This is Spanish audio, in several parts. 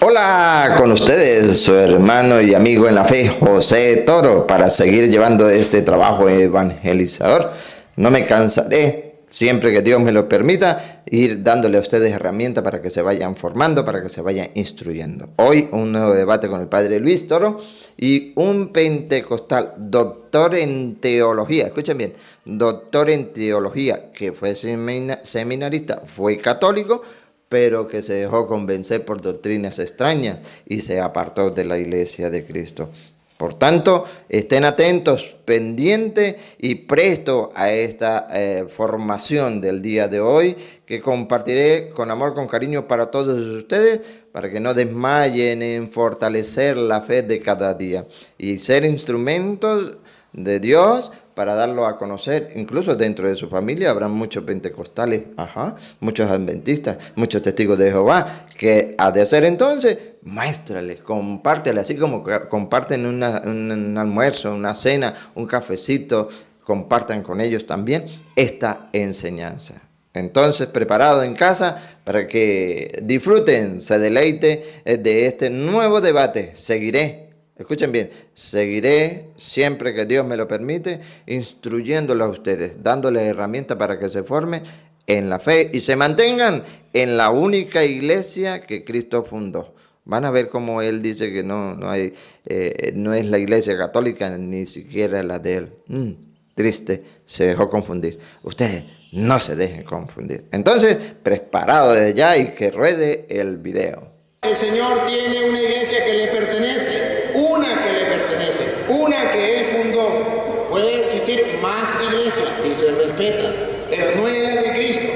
Hola, con ustedes, su hermano y amigo en la fe, José Toro, para seguir llevando este trabajo evangelizador. No me cansaré, siempre que Dios me lo permita, ir dándole a ustedes herramientas para que se vayan formando, para que se vayan instruyendo. Hoy un nuevo debate con el padre Luis Toro y un pentecostal, doctor en teología, escuchen bien, doctor en teología, que fue seminarista, fue católico, pero que se dejó convencer por doctrinas extrañas y se apartó de la Iglesia de Cristo. Por tanto, estén atentos, pendientes y prestos a esta formación del día de hoy, que compartiré con amor, con cariño para todos ustedes, para que no desmayen en fortalecer la fe de cada día y ser instrumentos de Dios para darlo a conocer. Incluso dentro de su familia habrá muchos pentecostales, muchos adventistas, muchos testigos de Jehová, que ha de ser entonces, muéstrales, compárteles, así como comparten un almuerzo, una cena, un cafecito, compartan con ellos también esta enseñanza. Entonces, preparado en casa para que disfruten, se deleite de este nuevo debate. Escuchen bien, seguiré siempre que Dios me lo permite, instruyéndolos a ustedes, dándoles herramientas para que se formen en la fe y se mantengan en la única iglesia que Cristo fundó. Van a ver cómo Él dice que no es la iglesia católica, ni siquiera la de Él. Triste, se dejó confundir. Ustedes no se dejen confundir. Entonces, preparado desde ya y que ruede el video. El Señor tiene una iglesia que le pertenece, una que Él fundó. Puede existir más iglesias y se respeta, pero no es la de Cristo.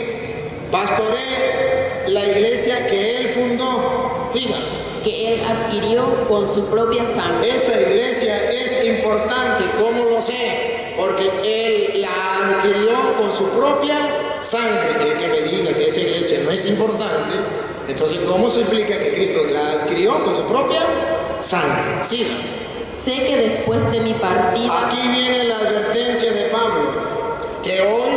Pastoree la iglesia que Él fundó. Siga. Que Él adquirió con su propia sangre. Esa iglesia es importante, ¿cómo lo sé? Porque Él la adquirió con su propia sangre. El que me diga que esa iglesia no es importante, entonces, ¿cómo se explica que Cristo la adquirió con su propia sangre? Siga. Sé que después de mi partida... Aquí viene la advertencia de Pablo, que hoy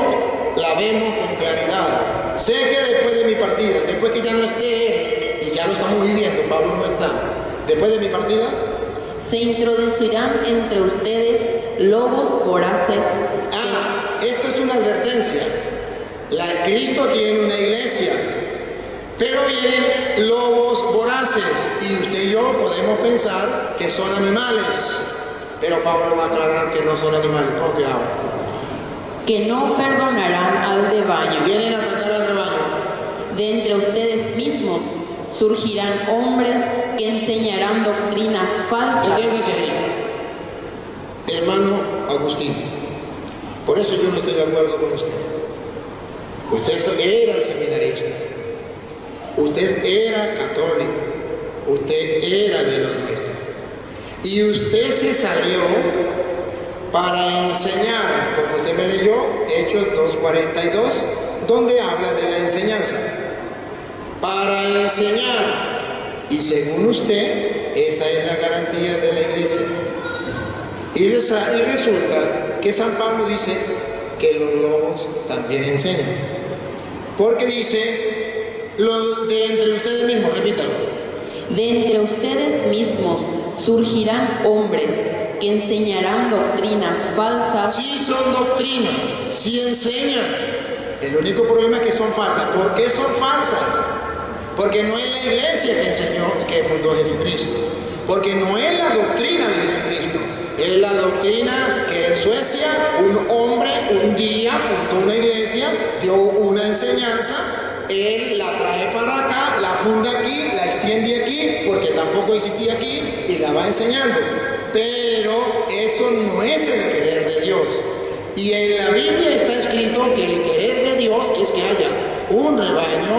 la vemos con claridad. Sé que después de mi partida, después que ya no esté Él, y ya lo estamos viviendo, Pablo no está, después de mi partida, se introducirán entre ustedes lobos voraces. Esto es una advertencia. Cristo tiene una iglesia, pero vienen lobos voraces y usted y yo podemos pensar que son animales, pero Pablo va a aclarar que no son animales. ¿Cómo que hago? Que no perdonarán al rebaño. Vienen a atacar al rebaño. De entre ustedes mismos surgirán hombres que enseñarán doctrinas falsas. Deténgase ahí, hermano Agustín. Por eso yo no estoy de acuerdo con usted. Usted era seminarista. Usted era católico, usted era de los nuestros. Y usted se salió para enseñar, porque usted me leyó Hechos 2:42, donde habla de la enseñanza. Para enseñar. Y según usted, esa es la garantía de la iglesia. Y resulta que San Pablo dice que los lobos también enseñan. Porque dice... de entre ustedes mismos, repítalo. De entre ustedes mismos surgirán hombres que enseñarán doctrinas falsas. Sí son doctrinas, sí enseñan. El único problema es que son falsas. ¿Por qué son falsas? Porque no es la iglesia que fundó Jesucristo. Porque no es la doctrina de Jesucristo. Es la doctrina que en Suecia un hombre un día fundó una iglesia, dio una enseñanza. Él la trae para acá, la funda aquí, la extiende aquí, porque tampoco existía aquí, y la va enseñando. Pero eso no es el querer de Dios. Y en la Biblia está escrito que el querer de Dios es que haya un rebaño,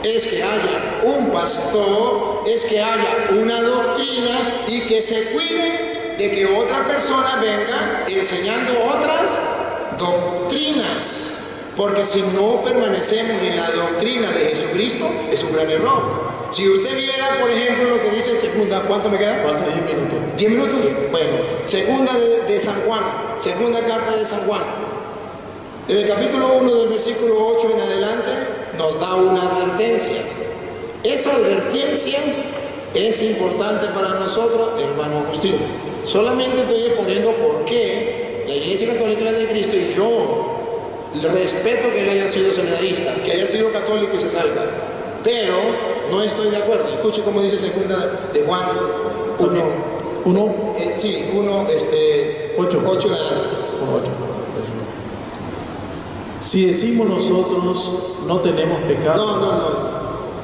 es que haya un pastor, es que haya una doctrina y que se cuide de que otra persona venga enseñando otras doctrinas. Porque si no permanecemos en la doctrina de Jesucristo, es un gran error. Si usted viera, por ejemplo, lo que dice en segunda, ¿cuánto me queda? Falta 10 minutos. ¿10 minutos? Bueno, segunda de San Juan, segunda carta de San Juan. En el capítulo 1 del versículo 8 en adelante, nos da una advertencia. Esa advertencia es importante para nosotros, hermano Agustín. Solamente estoy exponiendo por qué la Iglesia Católica es la de Cristo y yo respeto que él haya sido seminarista, que haya sido católico y se salga, pero no estoy de acuerdo. Escuche cómo dice segunda de Juan 1. 8 en adelante. 8. Si decimos nosotros no tenemos pecado. No.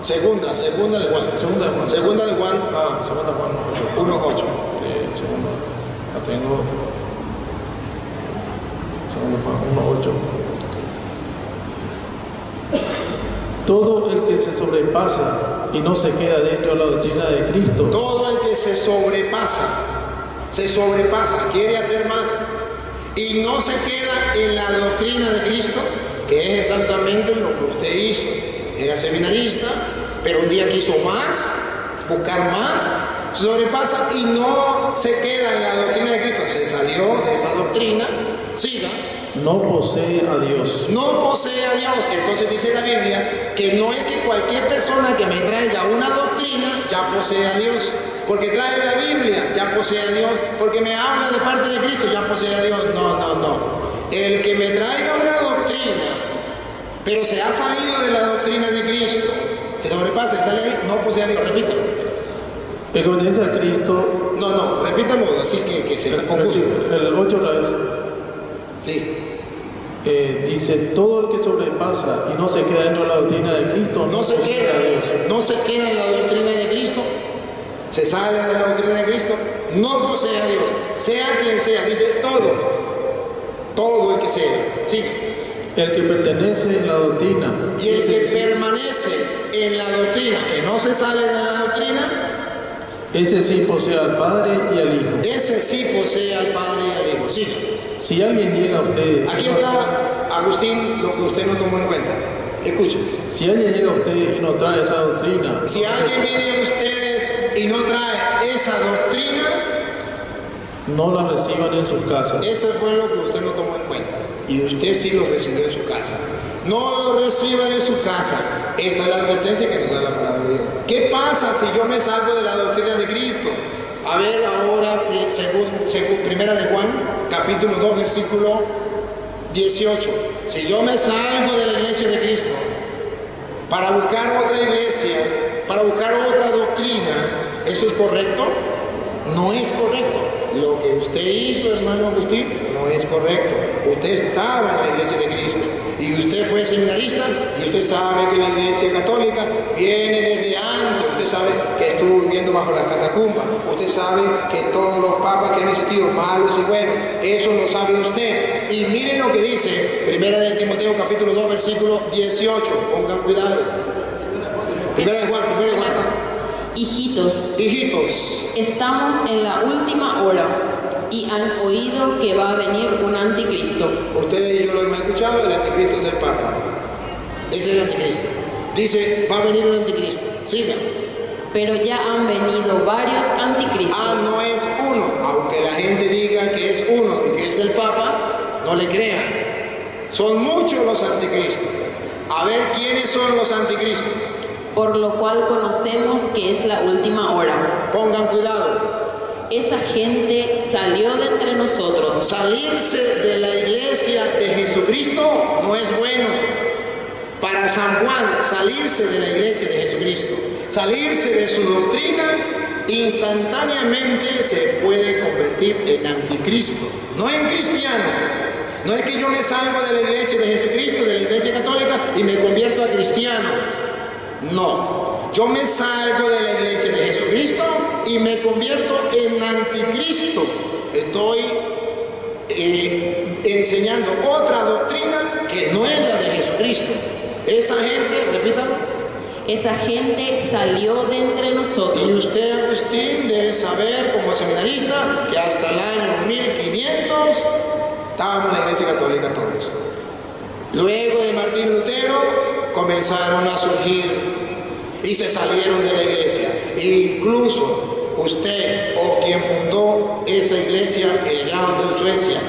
Segunda de Juan. Segunda de Juan. Segunda de Juan 1:8. Segunda. La tengo. Segunda de Juan 1:8. Todo el que se sobrepasa y no se queda dentro de la doctrina de Cristo. Todo el que se sobrepasa, quiere hacer más y no se queda en la doctrina de Cristo, que es exactamente lo que usted hizo. Era seminarista, pero un día quiso más, buscar más, se sobrepasa y no se queda en la doctrina de Cristo, se salió de esa doctrina, siga. No posee a Dios. No posee a Dios. Entonces dice la Biblia que no es que cualquier persona que me traiga una doctrina ya posee a Dios. Porque trae la Biblia, ya posee a Dios. Porque me habla de parte de Cristo, ya posee a Dios. No. El que me traiga una doctrina, pero se ha salido de la doctrina de Cristo, se sobrepasa, sale ahí, no posee a Dios. Repítalo. El que obedece a Cristo. No, repítalo así que se confusa. El 8 otra vez. Sí. Dice, todo el que sobrepasa y no se queda dentro de la doctrina de Cristo, no se queda en la doctrina de Cristo, se sale de la doctrina de Cristo, no posee a Dios, sea quien sea, dice todo el que sea, sigue. El que pertenece en la doctrina. Y el que permanece en la doctrina, que no se sale de la doctrina, ese sí posee al Padre y al Hijo. Ese sí posee al Padre y al Hijo, sigue. Si alguien llega a usted. Aquí está, Agustín, lo que usted no tomó en cuenta. Escuche. Si alguien llega a usted y no trae esa doctrina. Si alguien viene a ustedes y no trae esa doctrina, no la reciban en sus casas. Eso fue lo que usted no tomó en cuenta. Y usted sí lo recibió en su casa. No lo reciban en su casa. Esta es la advertencia que nos da la palabra de Dios. ¿Qué pasa si yo me salgo de la doctrina de Cristo? A ver ahora, según primera de Juan, capítulo 2, versículo 18. Si yo me salgo de la iglesia de Cristo para buscar otra iglesia, para buscar otra doctrina, ¿eso es correcto? No es correcto. Lo que usted hizo, hermano Agustín, no es correcto. Usted estaba en la iglesia de Cristo y usted fue seminarista y usted sabe que la iglesia católica viene desde antes. Usted sabe que estuvo viviendo bajo las catacumbas. Usted sabe que todos los papas que han existido, malos y buenos, eso lo sabe usted. Y miren lo que dice Primera de Timoteo capítulo 2 versículo 18. Pongan cuidado. Primera de Juan. Hijitos, estamos en la última hora y han oído que va a venir un anticristo. Ustedes y yo lo hemos escuchado, el anticristo es el Papa. Ese es el anticristo. Dice, va a venir un anticristo. Siga. Pero ya han venido varios anticristos. No es uno. Aunque la gente diga que es uno y que es el Papa, no le crean. Son muchos los anticristos. A ver, ¿quiénes son los anticristos? Por lo cual conocemos que es la última hora. Pongan cuidado. Esa gente salió de entre nosotros. Salirse de la iglesia de Jesucristo no es bueno. Para San Juan, salirse de la iglesia de Jesucristo, salirse de su doctrina, instantáneamente se puede convertir en anticristo, no en cristiano. No es que yo me salgo de la iglesia de Jesucristo, de la iglesia católica, y me convierto a cristiano. No, yo me salgo de la iglesia de Jesucristo y me convierto en anticristo. Estoy enseñando otra doctrina que no es la de Jesucristo. Esa gente, repítalo. Esa gente salió de entre nosotros. Y usted, Agustín, debe saber como seminarista que hasta el año 1500 estábamos en la iglesia católica todos. Luego de Martín Lutero comenzaron a surgir y se salieron de la iglesia. E incluso usted o quien fundó esa iglesia allá en Suecia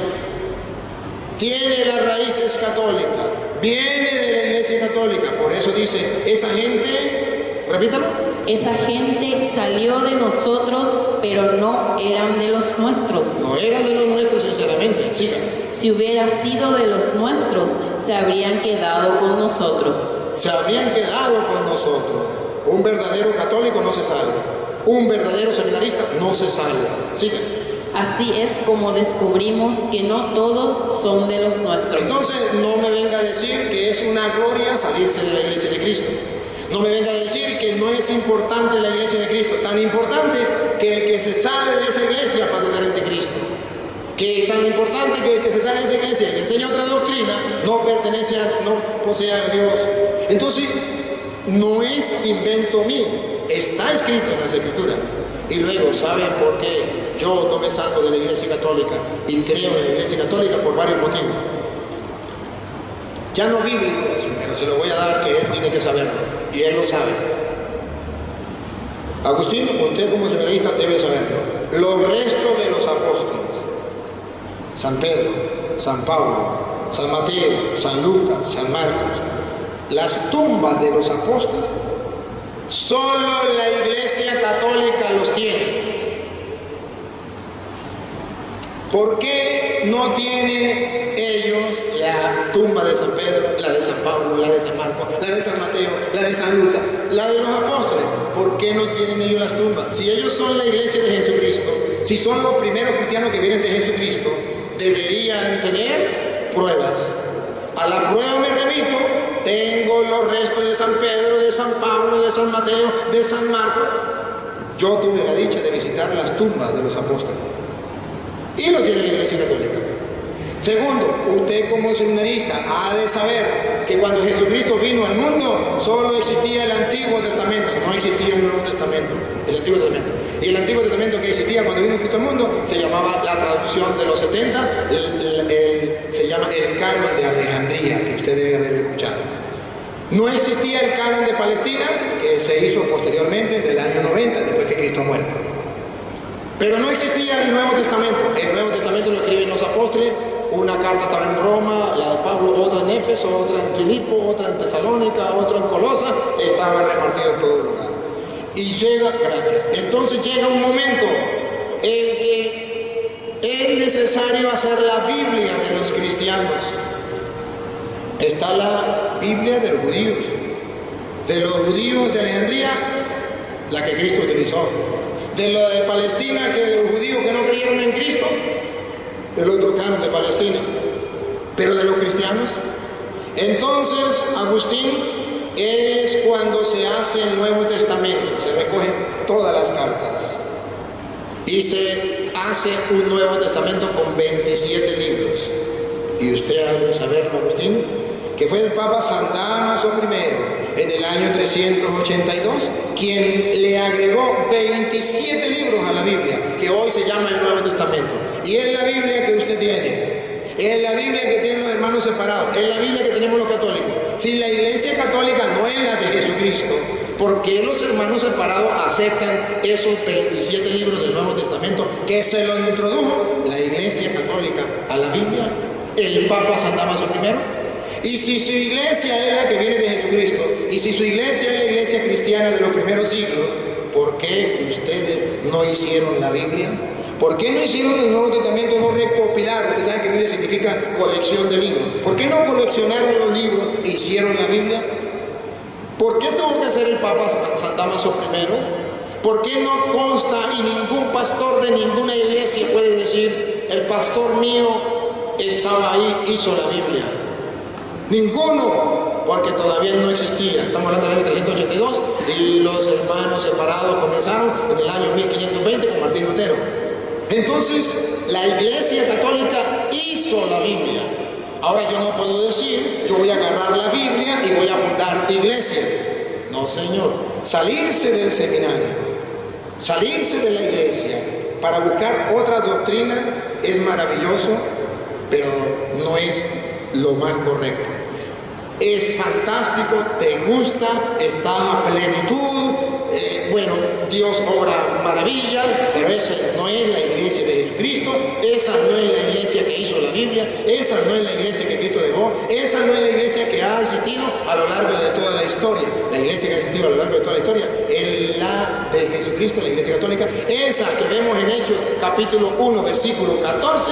tiene las raíces católicas, viene de la iglesia católica. Por eso dice, esa gente, repítalo. Esa gente salió de nosotros, pero no eran de los nuestros. No eran de los nuestros, sinceramente. Sigan. Si hubiera sido de los nuestros, se habrían quedado con nosotros. Se habrían quedado con nosotros. Un verdadero católico no se sale. Un verdadero seminarista no se sale. Sigan. Así es como descubrimos que no todos son de los nuestros. Entonces, no me venga a decir que es una gloria salirse de la iglesia de Cristo. No me venga a decir que no es importante la iglesia de Cristo. Tan importante que el que se sale de esa iglesia pasa a ser anticristo. Que tan importante que el que se sale de esa iglesia y enseña otra doctrina no posee a Dios. Entonces, no es invento mío. Está escrito en las Escrituras. Y luego, ¿saben por qué yo no me salgo de la iglesia católica y creo en la iglesia católica? Por varios motivos. Ya no bíblicos, pero se lo voy a dar que él tiene que saberlo. Y él lo sabe. Agustín, usted como seminarista debe saberlo. Los restos de los apóstoles, San Pedro, San Pablo, San Mateo, San Lucas, San Marcos, las tumbas de los apóstoles, solo la iglesia católica los tiene. ¿Por qué no tienen ellos la tumba de San Pedro, la de San Pablo, la de San Marcos, la de San Mateo, la de San Lucas, la de los apóstoles? ¿Por qué no tienen ellos las tumbas? Si ellos son la iglesia de Jesucristo, si son los primeros cristianos que vienen de Jesucristo, deberían tener pruebas. A la prueba me remito. Tengo los restos de San Pedro, de San Pablo, de San Mateo, de San Marcos. Yo tuve la dicha de visitar las tumbas de los apóstoles. Y lo tiene la iglesia católica. Segundo, usted como seminarista ha de saber que cuando Jesucristo vino al mundo solo existía el Antiguo Testamento, no existía el Nuevo Testamento, el Antiguo Testamento. Y el Antiguo Testamento que existía cuando vino Cristo al mundo se llamaba la traducción de los 70, se llama el canon de Alejandría, que usted debe haber escuchado. No existía el canon de Palestina, que se hizo posteriormente del año 90, después que Cristo ha muerto. Pero no existía el Nuevo Testamento. El Nuevo Testamento lo escriben los apóstoles. Una carta estaba en Roma, la de Pablo, otra en Éfeso, otra en Filipo, otra en Tesalónica, otra en Colosa. Estaban repartidos en todo el lugar. Y entonces llega un momento en que es necesario hacer la Biblia de los cristianos. Está la Biblia de los judíos de Alejandría, la que Cristo utilizó. De lo de Palestina, que los judíos que no creyeron en Cristo, el otro canon de Palestina. Pero de los cristianos, entonces Agustín, es cuando se hace el Nuevo Testamento, se recogen todas las cartas y se hace un Nuevo Testamento con 27 libros. Y usted ha de saber, Agustín, que fue el Papa San Dámaso I, en el año 382, quien le agregó 27 libros a la Biblia, que hoy se llama el Nuevo Testamento. Y es la Biblia que usted tiene, es la Biblia que tienen los hermanos separados, es la Biblia que tenemos los católicos. Si la iglesia católica no es la de Jesucristo, ¿por qué los hermanos separados aceptan esos 27 libros del Nuevo Testamento que se los introdujo la iglesia católica a la Biblia, el Papa San Dámaso I? Y si su iglesia es la que viene de Jesucristo, y si su iglesia es la iglesia cristiana de los primeros siglos, ¿por qué ustedes no hicieron la Biblia? ¿Por qué no hicieron el Nuevo Testamento, no recopilaron? Ustedes saben que Biblia significa colección de libros. ¿Por qué no coleccionaron los libros e hicieron la Biblia? ¿Por qué tuvo que ser el Papa San Dámaso I? ¿Por qué no consta y ningún pastor de ninguna iglesia puede decir, el pastor mío estaba ahí, hizo la Biblia? Ninguno, porque todavía no existía. Estamos hablando del año 382 y los hermanos separados comenzaron en el año 1520 con Martín Lutero. Entonces, la iglesia católica hizo la Biblia. Ahora yo no puedo decir, yo voy a agarrar la Biblia y voy a fundar iglesia. No, señor. Salirse del seminario, salirse de la iglesia para buscar otra doctrina es maravilloso, pero no es lo más correcto. Es fantástico, te gusta, estás a plenitud, bueno, Dios obra maravillas, pero esa no es la iglesia de Jesucristo, esa no es la iglesia que hizo la Biblia, esa no es la iglesia que Cristo dejó, esa no es la iglesia que ha existido a lo largo de toda la historia. La iglesia que ha existido a lo largo de toda la historia es la de Jesucristo, la iglesia católica, esa que vemos en Hechos capítulo 1, versículo 14,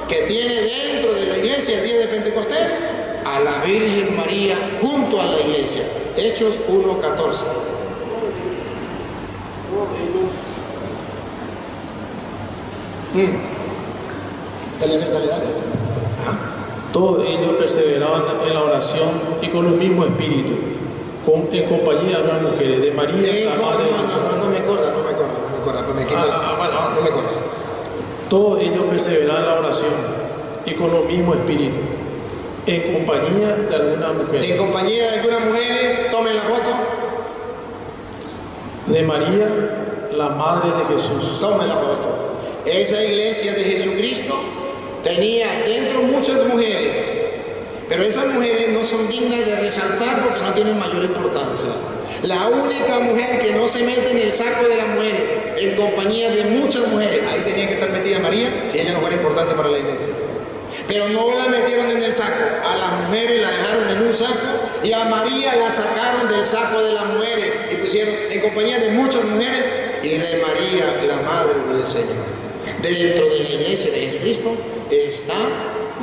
que tiene dentro de la iglesia el día de Pentecostés a la Virgen María junto a la iglesia. Hechos 1, 14. Dale. Todos ellos perseveraban en la oración y con los mismos espíritus, en compañía de las mujeres, de María, la madre de Jesús. No me corra, no me corra. Todos ellos perseveraban en la oración y con los mismos espíritus, en compañía de algunas mujeres. En compañía de algunas mujeres, tomen la foto. De María, la madre de Jesús. Tomen la foto. Esa iglesia de Jesucristo tenía dentro muchas mujeres, pero esas mujeres no son dignas de resaltar porque no tienen mayor importancia. La única mujer que no se mete en el saco de las mujeres, en compañía de muchas mujeres, ahí tenía que estar metida María, si ella no fuera importante para la iglesia. Pero no la metieron en el saco, a las mujeres la dejaron en un saco y a María la sacaron del saco de las mujeres y pusieron en compañía de muchas mujeres y de María, la madre del Señor. Dentro de la iglesia de Jesucristo está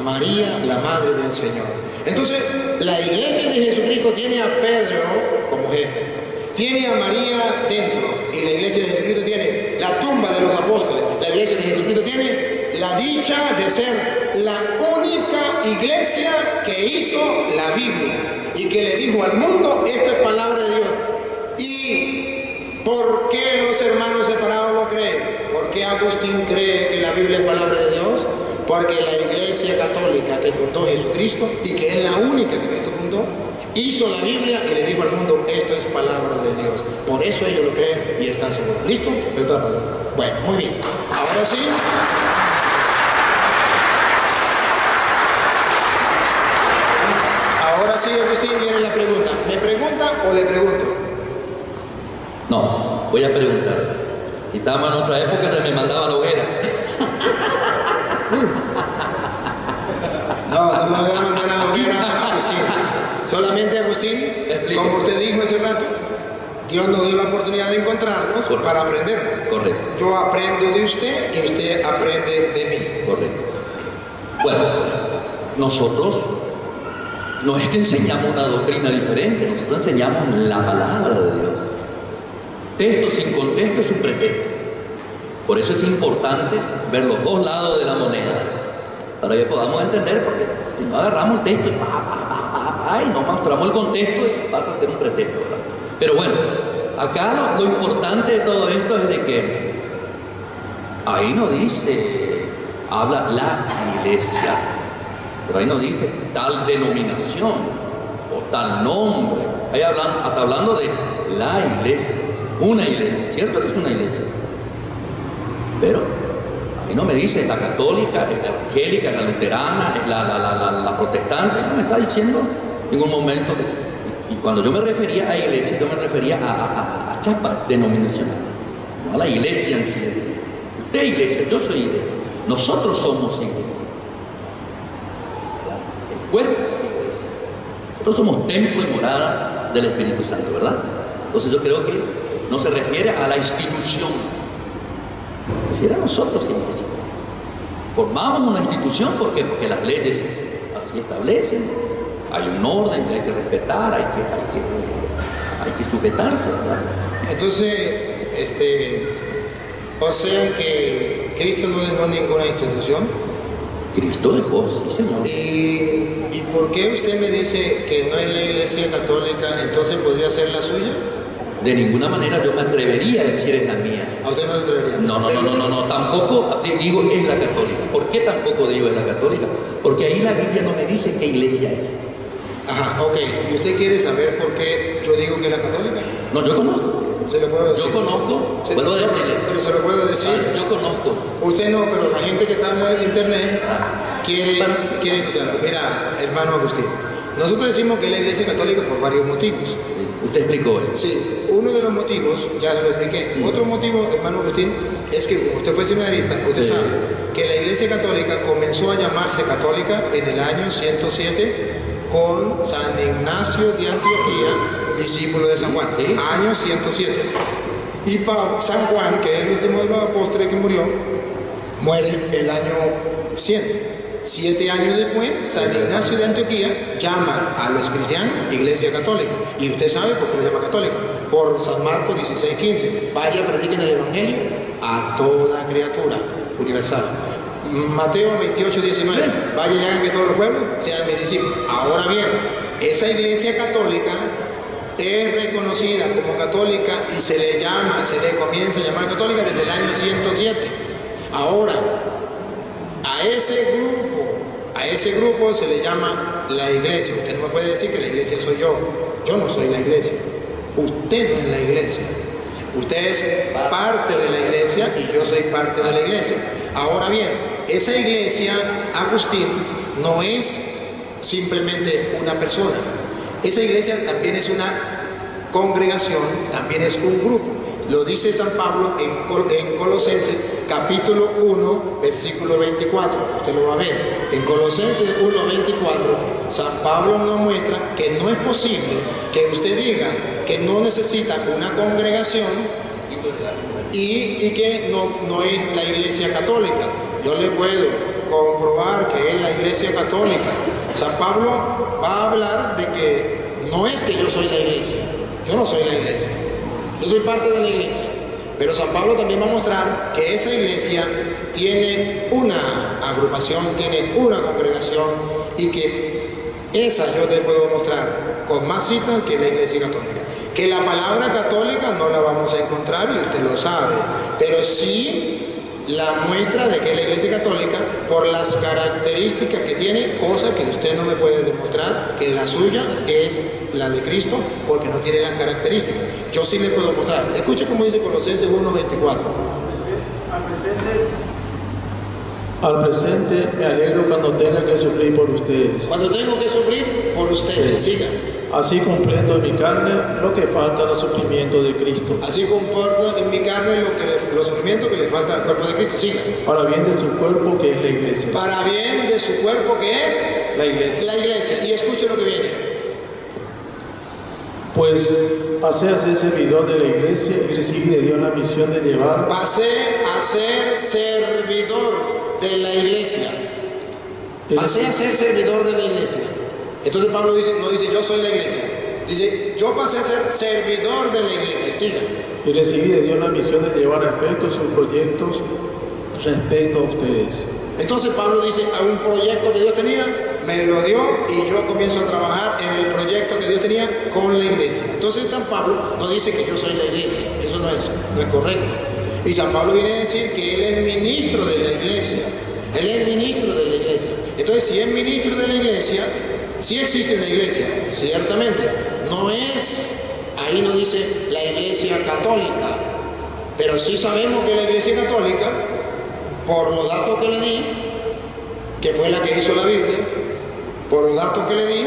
María, la madre del Señor. Entonces, la iglesia de Jesucristo tiene a Pedro como jefe, tiene a María dentro, y la iglesia de Jesucristo tiene la tumba de los apóstoles. La iglesia de Jesucristo tiene la dicha de ser la única iglesia que hizo la Biblia y que le dijo al mundo: esto es palabra de Dios. ¿Y por qué los hermanos separados lo creen? ¿Por qué Agustín cree que la Biblia es palabra de Dios? Porque la iglesia católica que fundó Jesucristo, y que es la única que Cristo fundó, hizo la Biblia y le dijo al mundo: esto es palabra de Dios. Por eso ellos lo creen y están seguros. ¿Listo? Se tapa. Bueno, muy bien. Ahora sí. Ahora sí, Agustín, viene la pregunta. ¿Me pregunta o le pregunto? No, voy a preguntar. Si estábamos en otra época, se me mandaba la hoguera. No lo voy a mandar a la hoguera, Agustín. Solamente, Agustín, como usted dijo hace rato, Dios nos dio la oportunidad de encontrarnos para aprender. Correcto. Yo aprendo de usted y usted aprende de mí. Correcto. Bueno, nosotros no es que enseñamos una doctrina diferente, nosotros enseñamos la palabra de Dios. Texto sin contexto es un pretexto. Por eso es importante ver los dos lados de la moneda, para que podamos entender, porque si no agarramos el texto y no mostramos el contexto, pasa a ser un pretexto, ¿verdad? Pero bueno, acá lo importante de todo esto es de que ahí no dice, habla la iglesia, pero ahí no dice tal denominación o tal nombre. Ahí está hablando de la iglesia, una iglesia, ¿cierto que es una iglesia? Pero ahí no me dice la católica, es la evangélica, la luterana, es la protestante, no me está diciendo en ningún momento. Y cuando yo me refería a iglesia, yo me refería a chapa denominacional, no a la iglesia en sí. Usted es iglesia, yo soy iglesia, nosotros somos iglesia. El cuerpo es iglesia. Nosotros somos templo y morada del Espíritu Santo, ¿verdad? Entonces yo creo que no se refiere a la institución, se refiere a nosotros, iglesia. Formamos una institución, ¿por qué? Porque las leyes así establecen. Hay un orden que hay que respetar, hay que sujetarse, ¿verdad? Entonces, o sea que Cristo no dejó ninguna institución. Cristo dejó, sí, Señor. ¿Y por qué usted me dice que no es la iglesia católica, entonces podría ser la suya? De ninguna manera yo me atrevería a decir es la mía. ¿A usted no se atrevería? No, tampoco digo es la católica. ¿Por qué tampoco digo es la católica? Porque ahí la Biblia no me dice qué iglesia es. Ajá, ok. ¿Y usted quiere saber por qué yo digo que es la católica? No, yo conozco. ¿Se lo puedo decir? Yo conozco, puedo decirle. Pero se lo puedo decir. Yo conozco. Usted no, pero la gente que está en internet quiere escucharlo. Mira, hermano Agustín, Nosotros decimos que es la Iglesia Católica por varios motivos. Sí. Usted explicó eso. Sí, uno de los motivos, ya se lo expliqué. Otro motivo, hermano Agustín, es que como usted fue seminarista, usted sabe que la Iglesia Católica comenzó a llamarse católica en el año 107 con San Ignacio de Antioquía, discípulo de San Juan, año 107. Y San Juan, que es el último de los apóstoles que murió, muere el año 100. 7 años después, San Ignacio de Antioquía llama a los cristianos Iglesia Católica. Y usted sabe por qué lo llama católica. Por San Marcos 16:15. Vaya, prediquen el Evangelio a toda criatura, universal. Mateo 28:19. Vaya y hagan que todos los pueblos sean mis discípulos. Ahora bien, esa Iglesia Católica es reconocida como católica y se le comienza a llamar católica desde el año 107. Ahora, a ese grupo se le llama la iglesia. Usted no me puede decir que la iglesia soy yo. Yo no soy la iglesia. Usted no es la iglesia. Usted es parte de la iglesia y yo soy parte de la iglesia. Ahora bien, esa iglesia, Agustín, no es simplemente una persona. Esa iglesia también es una congregación, también es un grupo. Lo dice San Pablo en Colosenses capítulo 1, versículo 24. Usted lo va a ver. En Colosenses 1, 24, San Pablo nos muestra que no es posible que usted diga que no necesita una congregación y que no es la iglesia católica. Yo le puedo comprobar que es la iglesia católica. San Pablo va a hablar de que no es que yo soy la iglesia. Yo no soy la iglesia. Yo soy parte de la iglesia, pero San Pablo también va a mostrar que esa iglesia tiene una agrupación, tiene una congregación y que esa yo le puedo mostrar con más citas que la iglesia católica. Que la palabra católica no la vamos a encontrar y usted lo sabe, pero sí la muestra de que es la iglesia católica por las características que tiene, cosa que usted no me puede demostrar que la suya es la de Cristo porque no tiene las características. Yo sí le puedo mostrar. Escuche cómo dice Colosenses 1:24. Al presente me alegro cuando tenga que sufrir por ustedes. Cuando tengo que sufrir por ustedes, siga. Así completo en mi carne lo que falta a los sufrimientos de Cristo. Así comporto en mi carne los sufrimientos que le faltan al cuerpo de Cristo. Siga. Para bien de su cuerpo que es la iglesia. Para bien de su cuerpo que es la iglesia. La iglesia. Y escuche lo que viene. Pues pasé a ser servidor de la iglesia y recibí de Dios la misión de llevar. Pasé a ser servidor de la iglesia. Pasé a ser servidor de la iglesia. Entonces Pablo no dice yo soy la iglesia. Dice yo pasé a ser servidor de la iglesia. Siga. Y recibí de Dios la misión de llevar a efecto sus proyectos respecto a ustedes. Entonces Pablo dice a un proyecto que Dios tenía, me lo dio y yo comienzo a trabajar en el proyecto que Dios tenía con la iglesia. Entonces San Pablo no dice que yo soy la iglesia, eso no es correcto. Y San Pablo viene a decir que él es ministro de la iglesia. Él es ministro de la iglesia. Entonces si es ministro de la iglesia, sí existe una iglesia, ciertamente. No es, ahí no dice la iglesia católica, pero sí sabemos que la iglesia católica, por los datos que le di, que fue la que hizo la Biblia, por los datos que le di,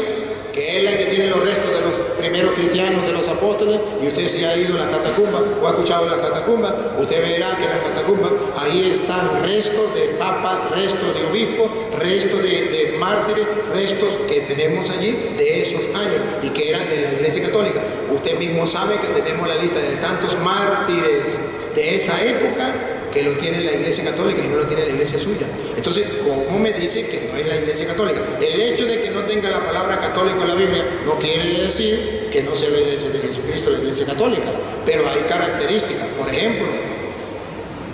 que es la que tiene los restos de los primeros cristianos, de los apóstoles, y usted si ha ido a las catacumbas o ha escuchado las catacumbas, usted verá que en las catacumbas ahí están restos de papas, restos de obispos, restos de mártires, restos que tenemos allí de esos años y que eran de la iglesia católica. Usted mismo sabe que tenemos la lista de tantos mártires de esa época que lo tiene la iglesia católica y no lo tiene la iglesia suya. Entonces, ¿cómo me dice que no es la iglesia católica? El hecho de que no tenga la palabra católico en la Biblia no quiere decir que no sea la iglesia de Jesucristo, la iglesia católica. Pero hay características. Por ejemplo,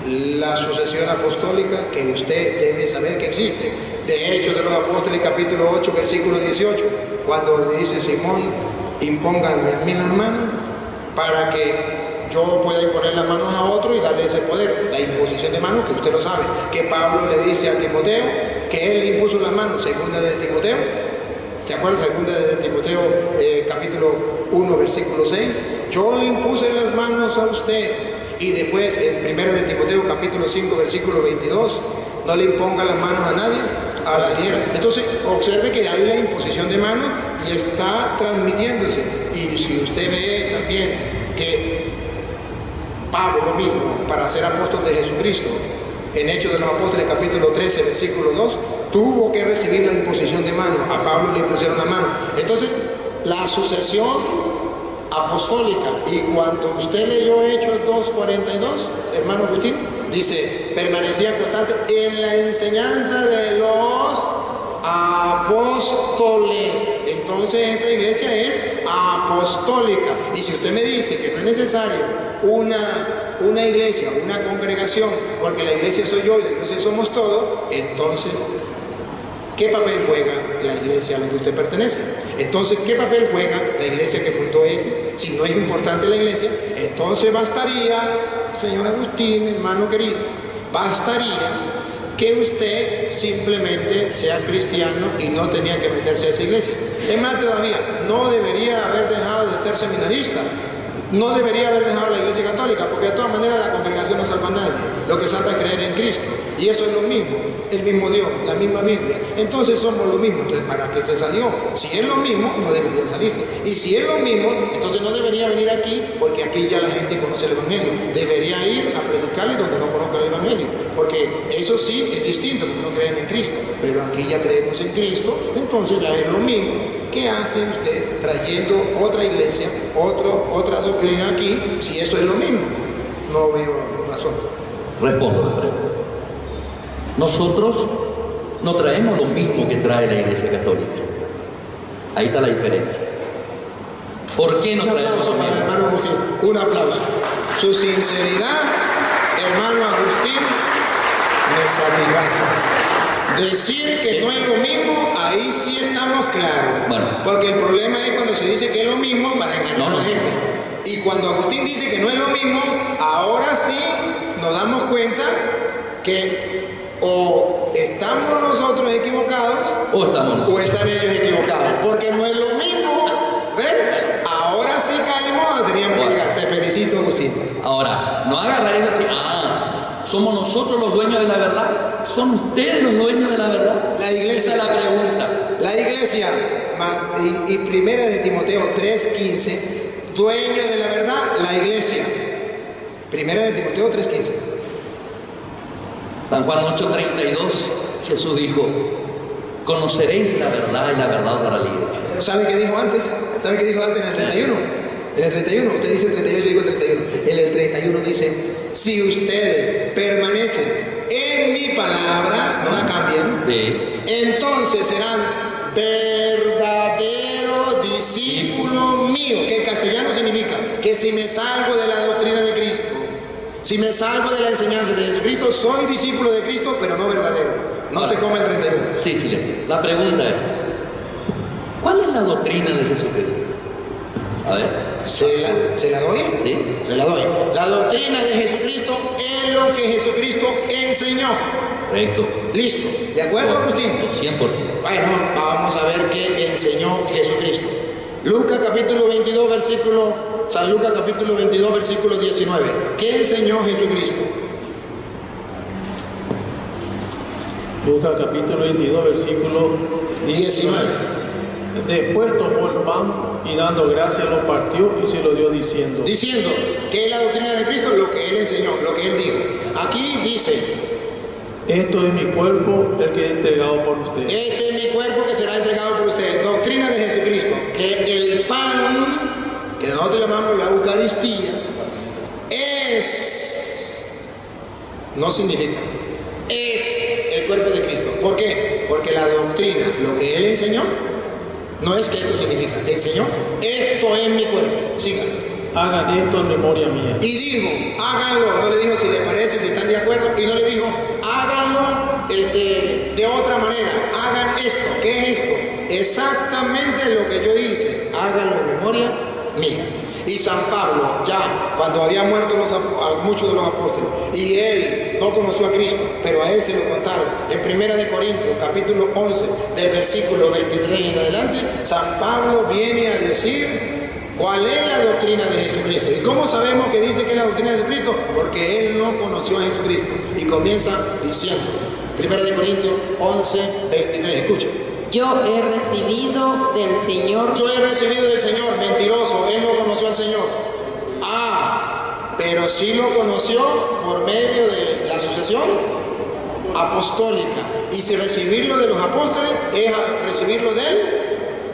la sucesión apostólica que usted debe saber que existe. De Hechos de los Apóstoles, capítulo 8, versículo 18, cuando le dice Simón, impónganme a mí las manos para que yo pueda imponer las manos a otro y darle ese poder. La imposición de manos, que usted lo sabe, que Pablo le dice a Timoteo que él le impuso las manos, segunda de Timoteo. ¿Se acuerdan? Segunda de Timoteo, capítulo 1, versículo 6. Yo le impuse las manos a usted. Y después, en primera de Timoteo, capítulo 5, versículo 22, no le imponga las manos a nadie, a la ligera. Entonces, observe que hay la imposición de mano y está transmitiéndose. Y si usted ve también que Pablo mismo, para ser apóstol de Jesucristo, en Hechos de los Apóstoles capítulo 13, versículo 2, tuvo que recibir la imposición de mano. A Pablo le impusieron la mano. Entonces, la sucesión apostólica, y cuando usted leyó Hechos 2:42, hermano Agustín, dice, permanecía constante en la enseñanza de los apóstoles. Entonces esa iglesia es apostólica. Y si usted me dice que no es necesario una iglesia, una congregación, porque la iglesia soy yo y la iglesia somos todos, entonces ¿qué papel juega la iglesia a la que usted pertenece? Entonces, ¿qué papel juega la iglesia que fundó ese? Si no es importante la iglesia, entonces bastaría, señor Agustín, hermano querido, bastaría que usted simplemente sea cristiano y no tenía que meterse a esa iglesia. Es más todavía, no debería haber dejado de ser seminarista. No debería haber dejado la iglesia católica, porque de todas maneras la congregación no salva a nadie. Lo que salva es creer en Cristo. Y eso es lo mismo, el mismo Dios, la misma Biblia. Entonces somos lo mismo. Entonces, ¿para qué se salió? Si es lo mismo, no debería salirse. Y si es lo mismo, entonces no debería venir aquí, porque aquí ya la gente conoce el Evangelio. Debería ir a predicarle donde no conozcan el Evangelio. Porque eso sí es distinto, porque no creen en Cristo. Pero aquí ya creemos en Cristo, entonces ya es lo mismo. ¿Qué hace usted trayendo otra iglesia, otra doctrina aquí, si eso es lo mismo? No veo razón. Respondo la pregunta. Nosotros no traemos lo mismo que trae la Iglesia Católica. Ahí está la diferencia. ¿Por qué no traemos lo mismo? Un aplauso para el hermano Agustín. Un aplauso. Su sinceridad, hermano Agustín, me satisface. Decir que no es lo mismo, ahí sí estamos claros. Bueno. Porque el problema es cuando se dice que es lo mismo para engañar a la gente. Y cuando Agustín dice que no es lo mismo, ahora sí nos damos cuenta que o estamos nosotros equivocados o están ellos equivocados. Porque no es lo mismo. ¿Ven? Ahora sí caímos, teníamos que llegar. Te felicito, Agustín. Ahora, no agarrar eso así, ¿somos nosotros los dueños de la verdad? ¿Son ustedes los dueños de la verdad? La iglesia. Esa es la pregunta. La iglesia, y primera de Timoteo 3:15, dueño de la verdad, la iglesia. Primera de Timoteo 3:15. San Juan 8:32, Jesús dijo, conoceréis la verdad y la verdad os hará libre. Pero ¿sabe qué dijo antes? ¿Sabe qué dijo antes en el 31? En el 31, usted dice el 32, yo digo el 31. En el 31 dice, si ustedes permanecen en mi palabra, no la cambien, Sí. entonces serán verdaderos discípulos míos, que en castellano significa que si me salgo de la doctrina de Cristo, si me salgo de la enseñanza de Jesucristo, soy discípulo de Cristo, pero no verdadero. No se come el 31. Sí, silencio. La pregunta es, ¿cuál es la doctrina de Jesucristo? A ver. ¿Se la doy? Sí. Se la doy. La doctrina de Jesucristo es lo que Jesucristo enseñó. Correcto. Listo. ¿De acuerdo, Agustín? 100%. Bueno, vamos a ver qué enseñó Jesucristo. Lucas capítulo 22, San Lucas capítulo 22, versículo 19. ¿Qué enseñó Jesucristo? Lucas capítulo 22, versículo 19. Después tomó el pan y dando gracias lo partió y se lo dio diciendo. Diciendo que es la doctrina de Cristo, lo que Él enseñó, lo que Él dijo. Aquí dice, Esto es mi cuerpo, el que he entregado por ustedes. este es mi cuerpo que será entregado por ustedes. Doctrina de Jesucristo, que el pan, que nosotros llamamos la Eucaristía, no significa, es el cuerpo de Cristo. ¿Por qué? Porque la doctrina, lo que Él enseñó, no es que esto significa, enseñó, esto es mi cuerpo. Sigan. Hagan esto en memoria mía. Y dijo, háganlo, no le dijo si les parece, si están de acuerdo, y no le dijo, háganlo de otra manera, hagan esto. ¿Qué es esto? Exactamente lo que yo hice, háganlo en memoria mía. Y San Pablo, ya cuando había muerto muchos de los apóstoles, y él no conoció a Cristo, pero a él se lo contaron, en 1 de Corintios, capítulo 11, del versículo 23 en adelante, San Pablo viene a decir cuál es la doctrina de Jesucristo. ¿Y cómo sabemos que dice que es la doctrina de Jesucristo? Porque él no conoció a Jesucristo. Y comienza diciendo, Primera de Corintios 11, 23. Escucha. Yo he recibido del Señor. Yo he recibido del Señor. Mentiroso, él no conoció al Señor. Pero sí lo conoció por medio de la sucesión apostólica. Y si recibirlo de los apóstoles es recibirlo del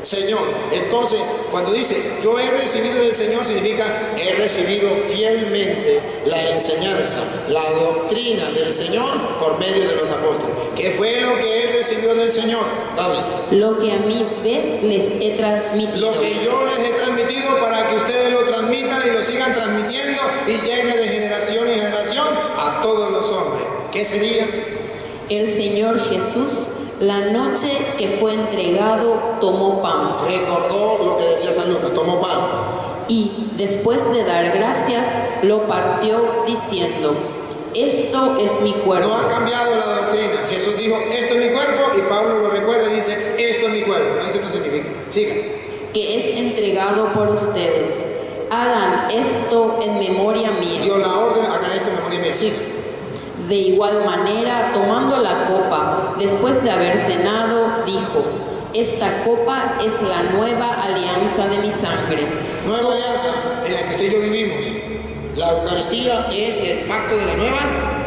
Señor. Entonces, cuando dice yo he recibido del Señor, significa he recibido fielmente la enseñanza, la doctrina del Señor por medio de los apóstoles. ¿Qué fue lo que él recibió del Señor? Dale. Lo que a mí les he transmitido. Lo que yo les he transmitido para que ustedes lo transmitan y lo sigan transmitiendo y llegue de generación en generación a todos los hombres. ¿Qué sería? El Señor Jesús, la noche que fue entregado, tomó pan. Recordó lo que decía San Lucas, tomó pan. Y después de dar gracias, lo partió diciendo: esto es mi cuerpo. No ha cambiado la doctrina. Jesús dijo, esto es mi cuerpo, y Pablo lo recuerda y dice, esto es mi cuerpo. No dice esto significa. Siga. Que es entregado por ustedes. Hagan esto en memoria mía. Dio la orden, hagan esto en memoria mía. Siga. De igual manera, tomando la copa, después de haber cenado, dijo: esta copa es la nueva alianza de mi sangre. Nueva alianza en la que usted y yo vivimos. La Eucaristía es el pacto de la nueva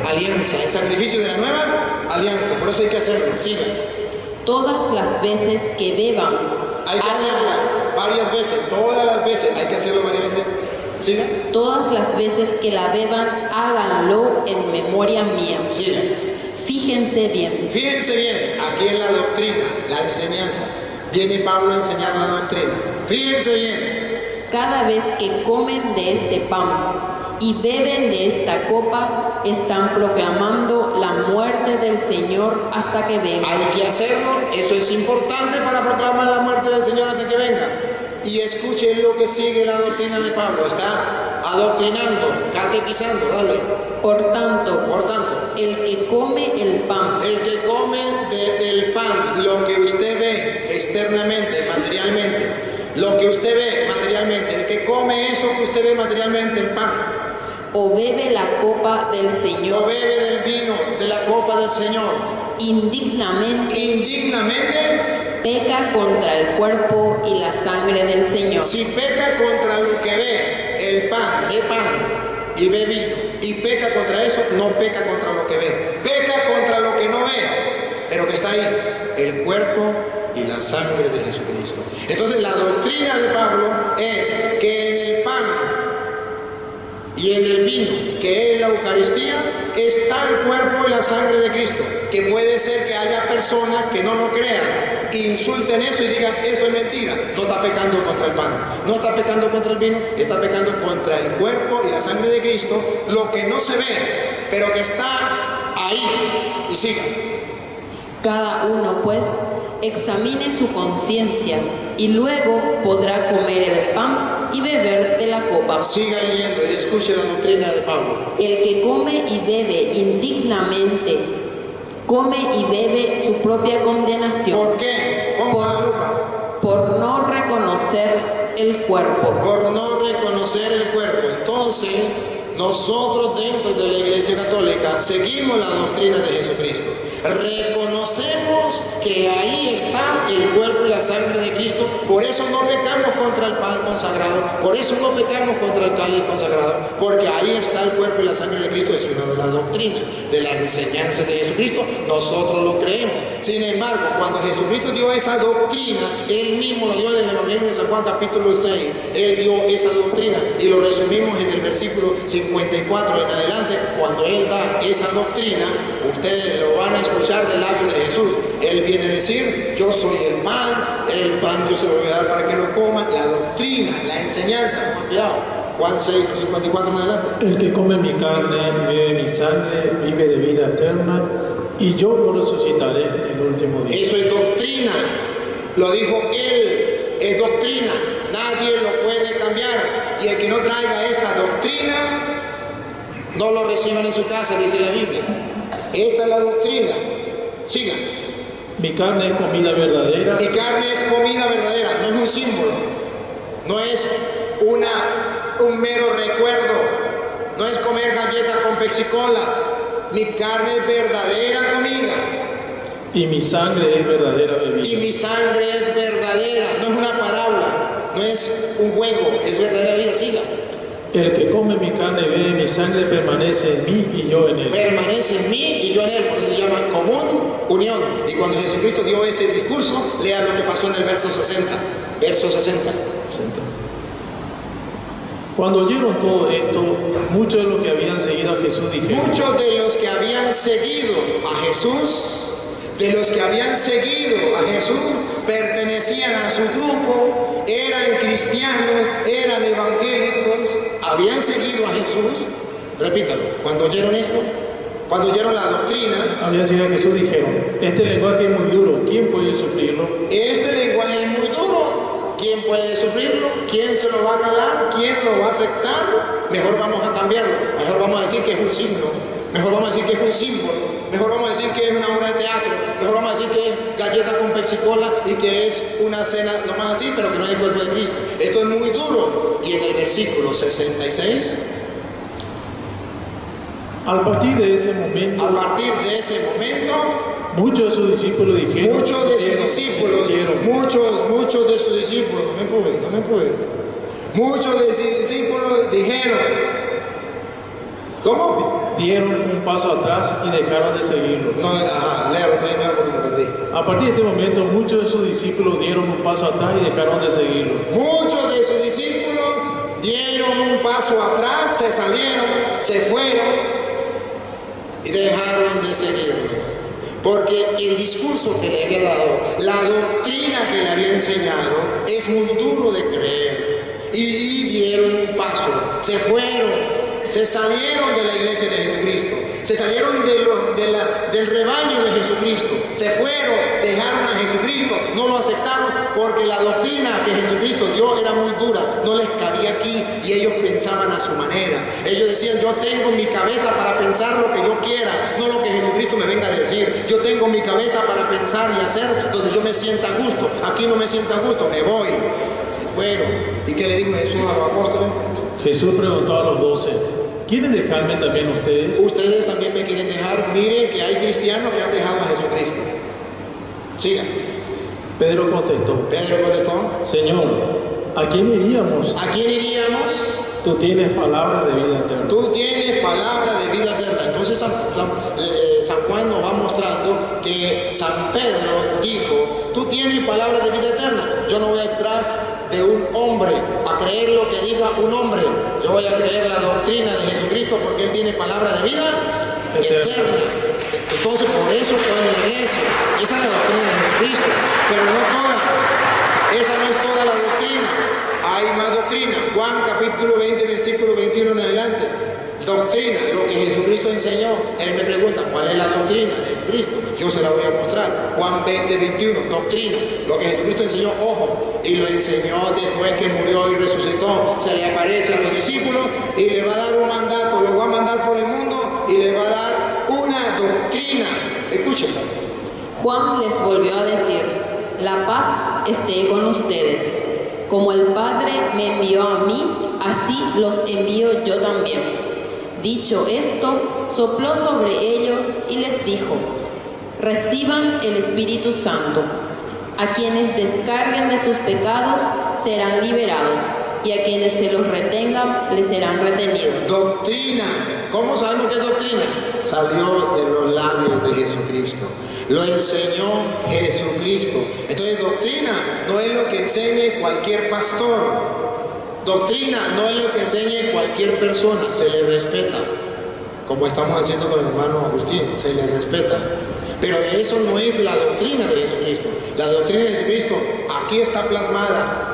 alianza, el sacrificio de la nueva alianza. Por eso hay que hacerlo. Siga. Todas las veces que beban, Hay que hacerla varias veces, todas las veces. Hay que hacerlo varias veces. Siga. todas las veces que la beban, háganlo en memoria mía. Siga. Fíjense bien. Fíjense bien, aquí en la doctrina, la enseñanza. Viene Pablo a enseñar la doctrina. Fíjense bien. Cada vez que comen de este pan y beben de esta copa, están proclamando la muerte del Señor hasta que venga. Hay que hacerlo, eso es importante para proclamar la muerte del Señor hasta que venga. Y escuchen lo que sigue la doctrina de Pablo. Está adoctrinando, catequizando, dale. Por tanto, el que come el pan que come del pan, lo que usted ve externamente, materialmente, lo que usted ve materialmente, el que come eso que usted ve materialmente, el pan, o bebe la copa del Señor, o bebe del vino de la copa del Señor, indignamente, peca contra el cuerpo y la sangre del Señor. Si peca contra lo que ve, el pan, ve pan y ve vino, y peca contra eso, no peca contra lo que ve, peca contra lo que no ve, pero que está ahí, el cuerpo y la sangre de Jesucristo. Entonces la doctrina de Pablo es que en el pan y en el vino, que es la Eucaristía, está el cuerpo y la sangre de Cristo. Que puede ser que haya personas que no lo crean, insulten eso y digan, eso es mentira. No está pecando contra el pan, no está pecando contra el vino, está pecando contra el cuerpo y la sangre de Cristo, lo que no se ve, pero que está ahí. Y siga. Cada uno, pues, examine su conciencia y luego podrá comer el pan y beber de la copa. Siga leyendo y escuche la doctrina de Pablo. El que come y bebe indignamente, come y bebe su propia condenación. ¿Por qué? Ponga la lupa. Por no reconocer el cuerpo. Por no reconocer el cuerpo. Entonces, nosotros dentro de la Iglesia Católica seguimos la doctrina de Jesucristo. Reconocemos que ahí está el cuerpo y la sangre de Cristo. Por eso no pecamos contra el pan consagrado. Por eso no pecamos contra el cáliz consagrado. Porque ahí está el cuerpo y la sangre de Cristo. Es una de las doctrinas, de las enseñanzas de Jesucristo. Nosotros lo creemos. Sin embargo, cuando Jesucristo dio esa doctrina, Él mismo lo dio en el Evangelio de San Juan capítulo 6. Él dio esa doctrina y lo resumimos en el versículo 54 en adelante. Cuando Él da esa doctrina, ustedes lo van a escuchar del labio de Jesús. Él viene a decir, yo soy el pan yo se lo voy a dar para que lo coman. La doctrina, la enseñanza, Juan 6, 54 en adelante. El que come mi carne y bebe mi sangre vive de vida eterna, y yo lo resucitaré en el último día. Eso es doctrina, lo dijo Él, es doctrina, nadie lo puede cambiar, y el que no traiga esta doctrina, no lo reciban en su casa, dice la Biblia. Esta es la doctrina. Siga. Mi carne es comida verdadera. Mi carne es comida verdadera, no es un símbolo, no es un mero recuerdo, no es comer galleta con Pepsi-Cola, mi carne es verdadera comida. y mi sangre es verdadera Y bebida. mi sangre es verdadera, no es una parábola, no es un juego, es verdadera vida. Siga. El que come mi carne y bebe mi sangre permanece en mí y yo en él. Permanece en mí y yo en él, por eso se llama común unión. Y cuando Jesucristo dio ese discurso, lea lo que pasó en el verso 60. Verso 60. Cuando oyeron todo esto, muchos de los que habían seguido a Jesús dijeron: Muchos de los que habían seguido a Jesús, pertenecían a su grupo, eran cristianos, eran evangélicos, habían seguido a Jesús. Repítalo, cuando oyeron esto, cuando oyeron la doctrina, habían seguido a Jesús, dijeron: este lenguaje es muy duro, ¿quién puede sufrirlo? este lenguaje es muy duro, ¿quién puede sufrirlo? ¿Quién se lo va a calar? ¿Quién lo va a aceptar? Mejor vamos a cambiarlo, mejor vamos a decir que es un signo, mejor vamos a decir que es un símbolo, mejor vamos a decir que es una obra de teatro, mejor vamos a decir que es galleta con persicola y que es una cena nomás así, pero que no es el cuerpo de Cristo. Esto es muy duro. Y en el versículo 66, A partir de ese momento, muchos de sus discípulos dijeron: muchos de sus discípulos, no me empuje. Muchos de sus discípulos dijeron, ¿cómo? dieron un paso atrás y dejaron de seguirlo. No, léalo otra vez porque me perdí. A partir de este momento, muchos de sus discípulos dieron un paso atrás y dejaron de seguirlo. Muchos de sus discípulos dieron un paso atrás, se salieron, se fueron y dejaron de seguirlo. Porque el discurso que le había dado, la doctrina que le había enseñado, es muy duro de creer. Y dieron un paso, se fueron, se salieron de la iglesia de Jesucristo, se salieron del rebaño de Jesucristo, se fueron, dejaron a Jesucristo, no lo aceptaron porque la doctrina que Jesucristo dio era muy dura, no les cabía aquí y ellos pensaban a su manera. Ellos decían: yo tengo mi cabeza para pensar lo que yo quiera, no lo que Jesucristo me venga a decir. Yo tengo mi cabeza para pensar y hacer donde yo me sienta a gusto. Aquí no me sienta a gusto, me voy. Se fueron. ¿Y qué le dijo Jesús a los apóstoles? Jesús preguntó a los 12: ¿quieren dejarme también ustedes? Ustedes también me quieren dejar. Miren que hay cristianos que han dejado a Jesucristo. Sigan. Pedro contestó: Señor, ¿a quién iríamos? ¿A quién iríamos? Tú tienes palabras de vida eterna. Tú tienes palabra de vida eterna. Entonces San Juan nos va mostrando que San Pedro dijo: tú tienes palabra de vida eterna. Yo no voy atrás de un hombre a creer lo que diga un hombre. Yo voy a creer la doctrina de Jesucristo porque Él tiene palabra de vida eterna. Entonces por eso estoy en la iglesia. Esa es la doctrina de Jesucristo, pero no toda. Esa no es toda la doctrina. Hay más doctrina. Juan capítulo 20, versículo 21 en adelante. Doctrina, lo que Jesucristo enseñó. Él me pregunta: ¿cuál es la doctrina de Cristo? Yo se la voy a mostrar. Juan 20, 21, doctrina, lo que Jesucristo enseñó, ojo, y lo enseñó después que murió y resucitó. Se le aparece a los discípulos y le va a dar un mandato, los va a mandar por el mundo y le va a dar una doctrina. Escúchenla. Juan les volvió a decir: la paz esté con ustedes. Como el Padre me envió a mí, así los envío yo también. Dicho esto, sopló sobre ellos y les dijo: reciban el Espíritu Santo. A quienes descarguen de sus pecados serán liberados, y a quienes se los retengan les serán retenidos. Doctrina. ¿Cómo sabemos qué es doctrina? Salió de los labios de Jesucristo. Lo enseñó Jesucristo. Entonces doctrina no es lo que enseñe cualquier pastor. Doctrina no es lo que enseñe cualquier persona. Se le respeta. Como estamos haciendo con el hermano Agustín. Se le respeta. Pero eso no es la doctrina de Jesucristo. La doctrina de Jesucristo aquí está plasmada.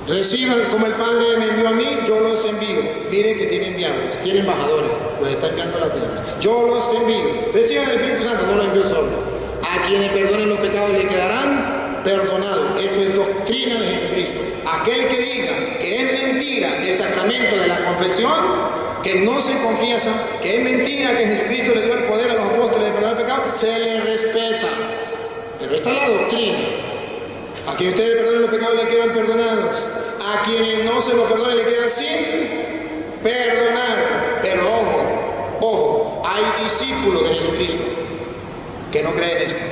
Reciban como el Padre me envió a mí, yo los envío. Miren que tiene enviados, tiene embajadores, los está enviando a la tierra. Yo los envío. Reciban el Espíritu Santo, no lo envío solo. A quienes perdonen los pecados le quedarán perdonados. Eso es doctrina de Jesucristo. Aquel que diga que es mentira el sacramento de la confesión, que no se confiesa, que es mentira que Jesucristo le dio el poder a los apóstoles de perdonar el pecado, se le respeta. Pero esta es la doctrina. A quienes ustedes le perdonen los pecados le quedan perdonados. A quienes no se los perdonen le quedan sin perdonar. Pero ojo, hay discípulos de Jesucristo que no creen esto.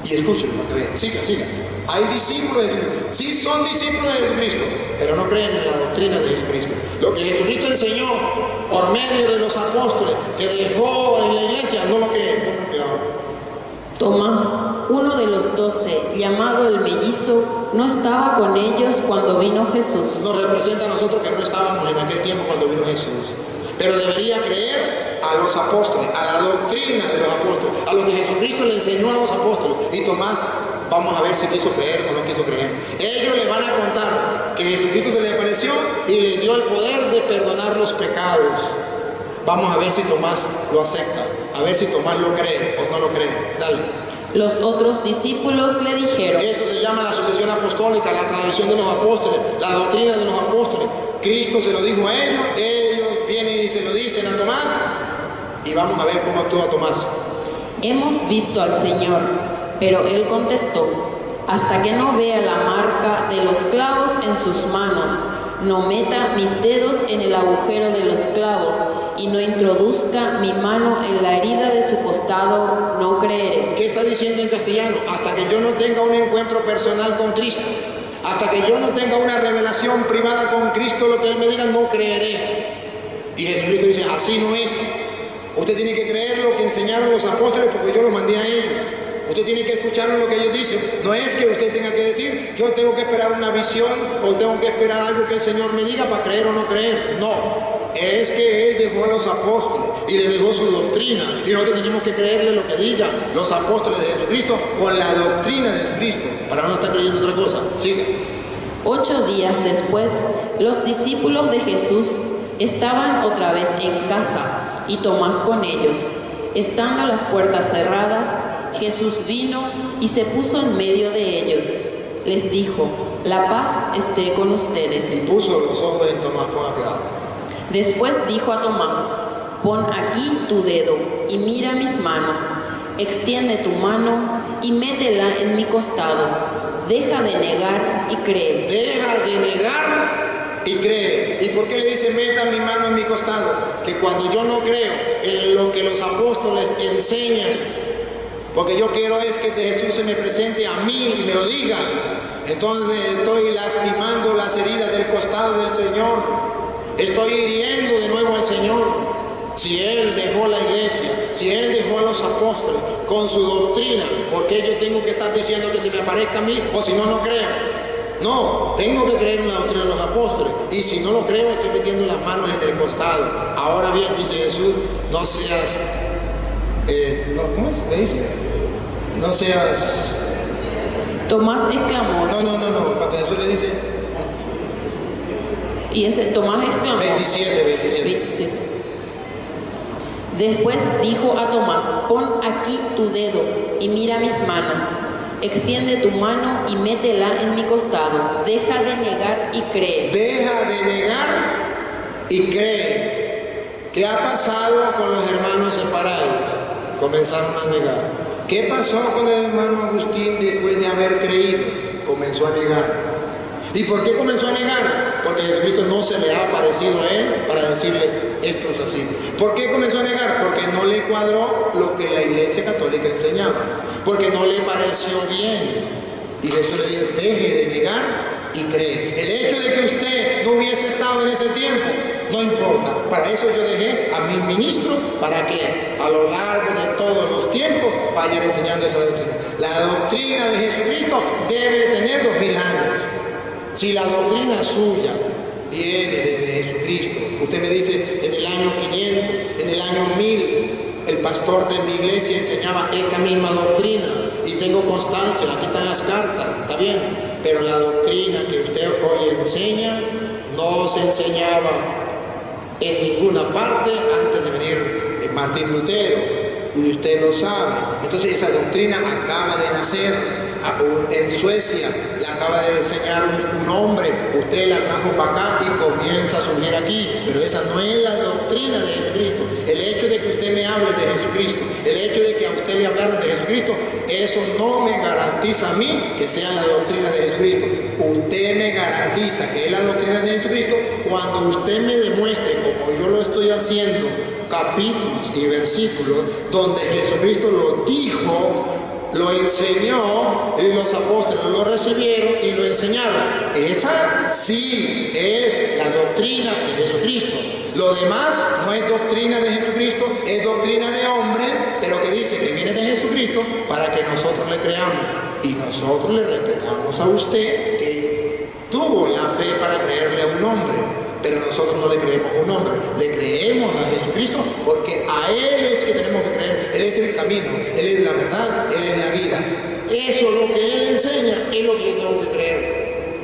Y escuchen para que vean, sigan. Hay discípulos de Jesucristo, sí son discípulos de Jesucristo, pero no creen en la doctrina de Jesucristo. Lo que Jesucristo enseñó por medio de los apóstoles, que dejó en la iglesia, no lo creen. Pongan cuidado. Tomás, uno de los 12, llamado el mellizo, no estaba con ellos cuando vino Jesús. Nos representa a nosotros que no estábamos en aquel tiempo cuando vino Jesús. Pero debería creer a los apóstoles, a la doctrina de los apóstoles, a lo que Jesucristo le enseñó a los apóstoles. Y Tomás, vamos a ver si quiso creer o no quiso creer. Ellos le van a contar que Jesucristo se le apareció y les dio el poder de perdonar los pecados. Vamos a ver si Tomás lo acepta, a ver si Tomás lo cree o no lo cree. Dale. Los otros discípulos le dijeron: Eso se llama la sucesión apostólica, la tradición de los apóstoles, la doctrina de los apóstoles. Cristo se lo dijo a ellos vienen y se lo dicen a Tomás, y vamos a ver cómo actúa Tomás. Hemos visto al Señor. Pero él contestó: hasta que no vea la marca de los clavos en sus manos, no meta mis dedos en el agujero de los clavos y no introduzca mi mano en la herida de su costado, no creeré. ¿Qué está diciendo en castellano? Hasta que yo no tenga un encuentro personal con Cristo, hasta que yo no tenga una revelación privada con Cristo, lo que Él me diga, no creeré. Y Jesucristo dice, así no es. Usted tiene que creer lo que enseñaron los apóstoles porque yo los mandé a ellos. Usted tiene que escuchar lo que ellos dicen. No es que usted tenga que decir, yo tengo que esperar una visión o tengo que esperar algo que el Señor me diga para creer o no creer. No, es que Él dejó a los apóstoles y le dejó su doctrina. Y nosotros tenemos que creerle lo que digan los apóstoles de Jesucristo con la doctrina de Jesucristo, para no estar creyendo otra cosa. Siga. 8 días después, los discípulos de Jesús estaban otra vez en casa y Tomás con ellos. Estando las puertas cerradas, Jesús vino y se puso en medio de ellos. Les dijo: la paz esté con ustedes. Y puso los ojos en Tomás, ponga cuidado. Después dijo a Tomás: pon aquí tu dedo y mira mis manos. Extiende tu mano y métela en mi costado. Deja de negar y cree. Deja de negar y cree. ¿Y por qué le dice meta mi mano en mi costado? Que cuando yo no creo en lo que los apóstoles enseñan, porque yo quiero es que Jesús se me presente a mí y me lo diga, entonces estoy lastimando las heridas del costado del Señor, estoy hiriendo de nuevo al Señor. Si Él dejó la iglesia, si Él dejó a los apóstoles con su doctrina, ¿por qué yo tengo que estar diciendo que se me aparezca a mí? O si no, no creo. No, tengo que creer en la doctrina de los apóstoles. Y si no lo creo, estoy metiendo las manos en el costado. Ahora bien, dice Jesús, no seas... ¿cómo es? ¿Le dice? No seas... Tomás exclamó. No. Cuando Jesús le dice... Y ese Tomás exclamó. 27. Después dijo a Tomás: pon aquí tu dedo y mira mis manos. Extiende tu mano y métela en mi costado. Deja de negar y cree. Deja de negar y cree. ¿Qué ha pasado con los hermanos separados? Comenzaron a negar. ¿Qué pasó con el hermano Agustín después de haber creído? Comenzó a negar. ¿Y por qué comenzó a negar? Porque Jesucristo no se le ha aparecido a él para decirle esto es así. ¿Por qué comenzó a negar? Porque no le cuadró lo que la Iglesia Católica enseñaba, porque no le pareció bien. Y Jesús le dijo, deje de negar y cree. El hecho de que usted no hubiese estado en ese tiempo no importa. Para eso yo dejé a mis ministros, para que a lo largo de todos los tiempos vayan enseñando esa doctrina. La doctrina de Jesucristo debe tener 2000 años. Si la doctrina suya viene desde Jesucristo, usted me dice en el año 500, en el año 1000, el pastor de mi iglesia enseñaba esta misma doctrina y tengo constancia, aquí están las cartas, está bien, pero la doctrina que usted hoy enseña no se enseñaba en ninguna parte antes de venir Martín Lutero, y usted lo sabe. Entonces esa doctrina acaba de nacer en Suecia, la acaba de enseñar un hombre, usted la trajo para acá y comienza a surgir aquí, pero esa no es la doctrina de Jesucristo. El hecho de que usted me hable de Jesucristo Jesucristo. El hecho de que a usted le hablaron de Jesucristo, eso no me garantiza a mí que sea la doctrina de Jesucristo. Usted me garantiza que es la doctrina de Jesucristo cuando usted me demuestre, como yo lo estoy haciendo, capítulos y versículos donde Jesucristo lo dijo, lo enseñó y los apóstoles lo recibieron y lo enseñaron. Esa sí es la doctrina de Jesucristo. Lo demás no es doctrina de Jesucristo, es doctrina de hombres, pero que dice que viene de Jesucristo para que nosotros le creamos. Y nosotros le respetamos a usted que tuvo la fe para creerle a un hombre. Pero nosotros no le creemos a un hombre, le creemos a Jesucristo porque a Él es que tenemos que creer. Él es el camino, Él es la verdad, Él es la vida. Eso, lo que Él enseña, es lo que yo tengo que creer.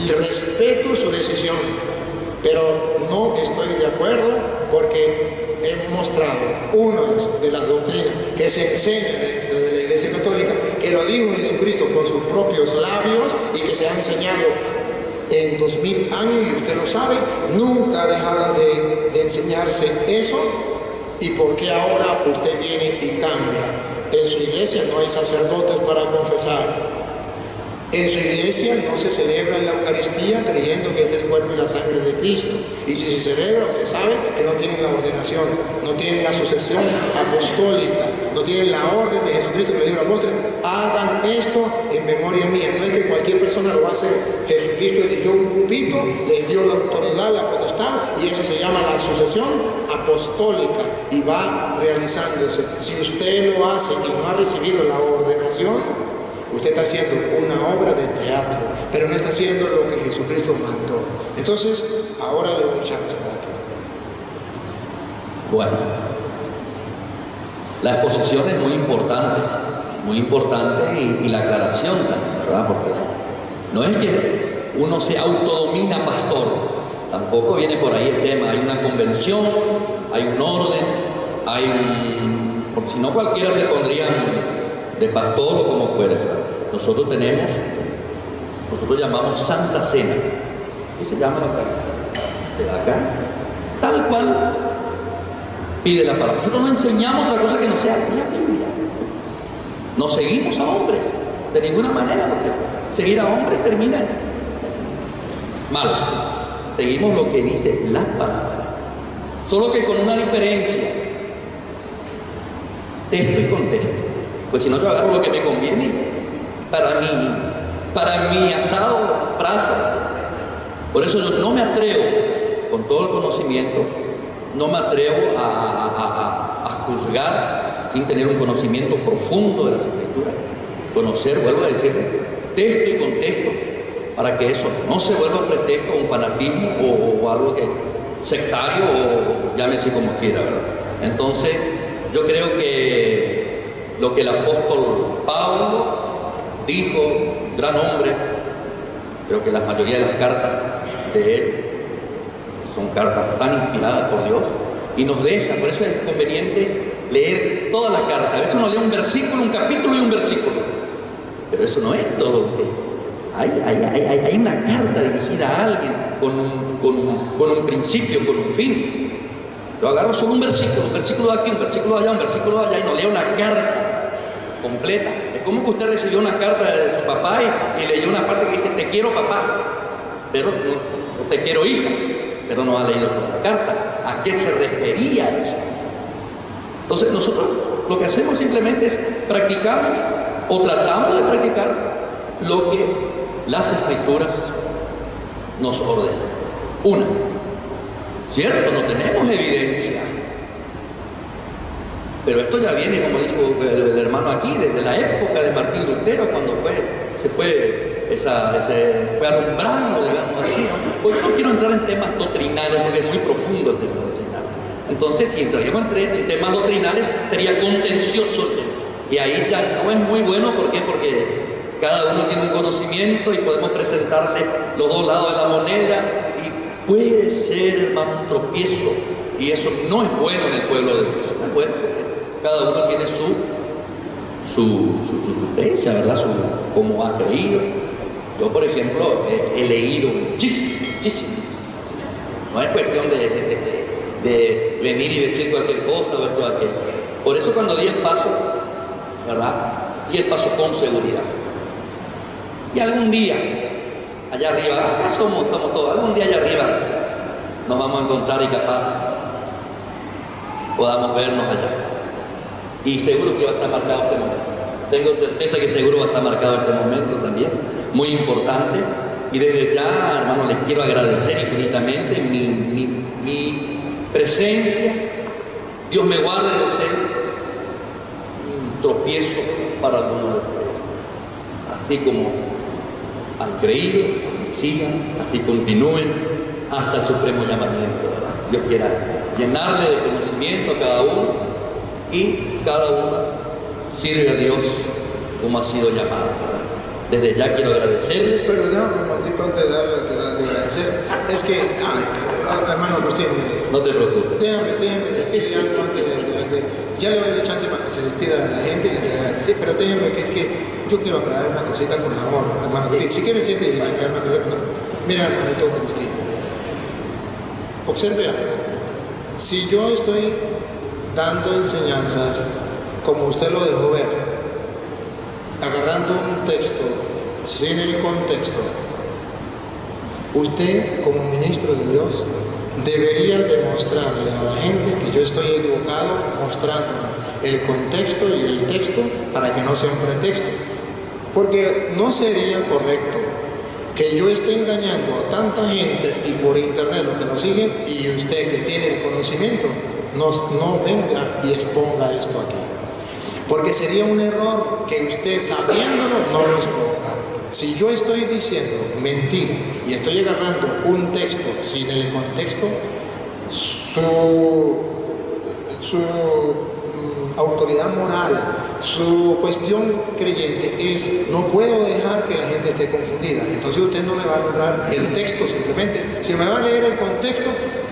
Le respeto su decisión, pero no estoy de acuerdo porque he mostrado una de las doctrinas que se enseña dentro de la Iglesia Católica, que lo dijo Jesucristo con sus propios labios y que se ha enseñado en 2000 años, y usted lo sabe, nunca ha dejado de enseñarse eso. ¿Y por qué ahora usted viene y cambia? En su iglesia no hay sacerdotes para confesar. En su iglesia no se celebra la Eucaristía creyendo que es el cuerpo y la sangre de Cristo. Y si se celebra, usted sabe que no tienen la ordenación, no tienen la sucesión apostólica, no tienen la orden de Jesucristo que le dijo al apóstol: hagan esto en memoria mía. No es que cualquier persona lo va a hacer. Jesucristo eligió un grupito, les dio la autoridad, la potestad, y eso se llama la sucesión apostólica y va realizándose. Si usted lo hace y no ha recibido la ordenación, usted está haciendo una obra de teatro, pero no está haciendo lo que Jesucristo mandó. Entonces, ahora le doy chance para que... Bueno, la exposición es muy importante y la aclaración también, ¿verdad? Porque no es que uno se autodomina pastor, tampoco viene por ahí el tema. Hay una convención, hay un orden, hay un... porque si no cualquiera se pondría de pastor o como fuera. Nosotros llamamos Santa Cena. ¿Qué se llama la práctica? ¿De acá? Tal cual pide la palabra. Nosotros no enseñamos otra cosa que no sea la Biblia. No seguimos a hombres de ninguna manera, porque seguir a hombres termina mal. Seguimos lo que dice la palabra. Solo que con una diferencia: texto y contexto. Pues si no, yo agarro lo que me conviene para mi asado, brasa. Por eso yo no me atrevo, con todo el conocimiento, no me atrevo a juzgar sin tener un conocimiento profundo de las Escrituras. Conocer, vuelvo a decir, texto y contexto, para que eso no se vuelva pretexto, un fanatismo o algo que sectario, o llámese como quiera, ¿verdad? Entonces, yo creo que lo que el apóstol Pablo dijo, gran hombre, creo que la mayoría de las cartas de él son cartas tan inspiradas por Dios y nos deja. Por eso es conveniente leer toda la carta. A veces uno lee un versículo, un capítulo y un versículo, pero eso no es todo. Hay una carta dirigida a alguien con un principio, con un fin. Yo agarro solo un versículo de aquí, un versículo de allá, un versículo de allá, y no leo una carta completa. Es como que usted recibió una carta de su papá y leyó una parte que dice: te quiero, papá, pero no te quiero, hija, pero no ha leído toda la carta. ¿A qué se refería eso? Entonces nosotros lo que hacemos simplemente es practicamos o tratamos de practicar lo que las Escrituras nos ordenan. Una, cierto, no tenemos evidencia, pero esto ya viene, como dijo el hermano aquí, desde la época de Martín Lutero, cuando se fue alumbrando, digamos así, ¿no? Pues yo no quiero entrar en temas doctrinales porque es muy profundo el tema doctrinal. Entonces, si entraríamos en temas doctrinales, sería contencioso el tema. Y ahí ya no es muy bueno. ¿Por qué? Porque cada uno tiene un conocimiento y podemos presentarle los dos lados de la moneda y puede ser, hermano, un tropiezo. Y eso no es bueno en el pueblo de Dios. No es bueno porque cada uno tiene su creencia, ¿verdad? Cómo ha creído. Yo, por ejemplo, he leído muchísimo. No es cuestión de venir y decir cualquier cosa o esto o aquello. Por eso cuando di el paso, ¿verdad? Di el paso con seguridad. Y algún día, allá arriba, acá somos todos, algún día allá arriba nos vamos a encontrar y capaz podamos vernos allá. Y seguro que va a estar marcado este momento. Tengo certeza que seguro va a estar marcado este momento también, muy importante. Y desde ya, hermano, les quiero agradecer infinitamente mi presencia. Dios me guarde de ser un tropiezo para algunos de ustedes. Así como han creído, así sigan, así continúen hasta el supremo llamamiento, ¿verdad? Dios quiera llenarle de conocimiento a cada uno y cada uno sirve a Dios como ha sido llamado, ¿verdad? Desde ya quiero agradecerles. Pero déjame un momentito antes de agradecer. Es que, hermano Agustín, No te preocupes. déjame decirle algo antes de ya le doy chance para que se despida de la gente y le agradecer, pero déjame que es que yo quiero aclarar una cosita con amor, hermano Agustín. Si quieres siente y aclarar una cosita con amor. Mira, hermanito Agustín, observe algo. Si yo estoy dando enseñanzas como usted lo dejó ver, agarrando un texto sin el contexto, usted como ministro de Dios debería demostrarle a la gente que yo estoy equivocado, mostrándole el contexto y el texto para que no sea un pretexto, porque no sería correcto que yo esté engañando a tanta gente y por internet los que nos siguen, y usted que tiene el conocimiento no venga y exponga esto aquí, porque sería un error que usted sabiéndolo no lo exponga. Si yo estoy diciendo mentira y estoy agarrando un texto sin el contexto, su autoridad moral, su cuestión creyente es: no puedo dejar que la gente esté confundida. Entonces usted no me va a nombrar el texto simplemente, sino me va a leer el contexto.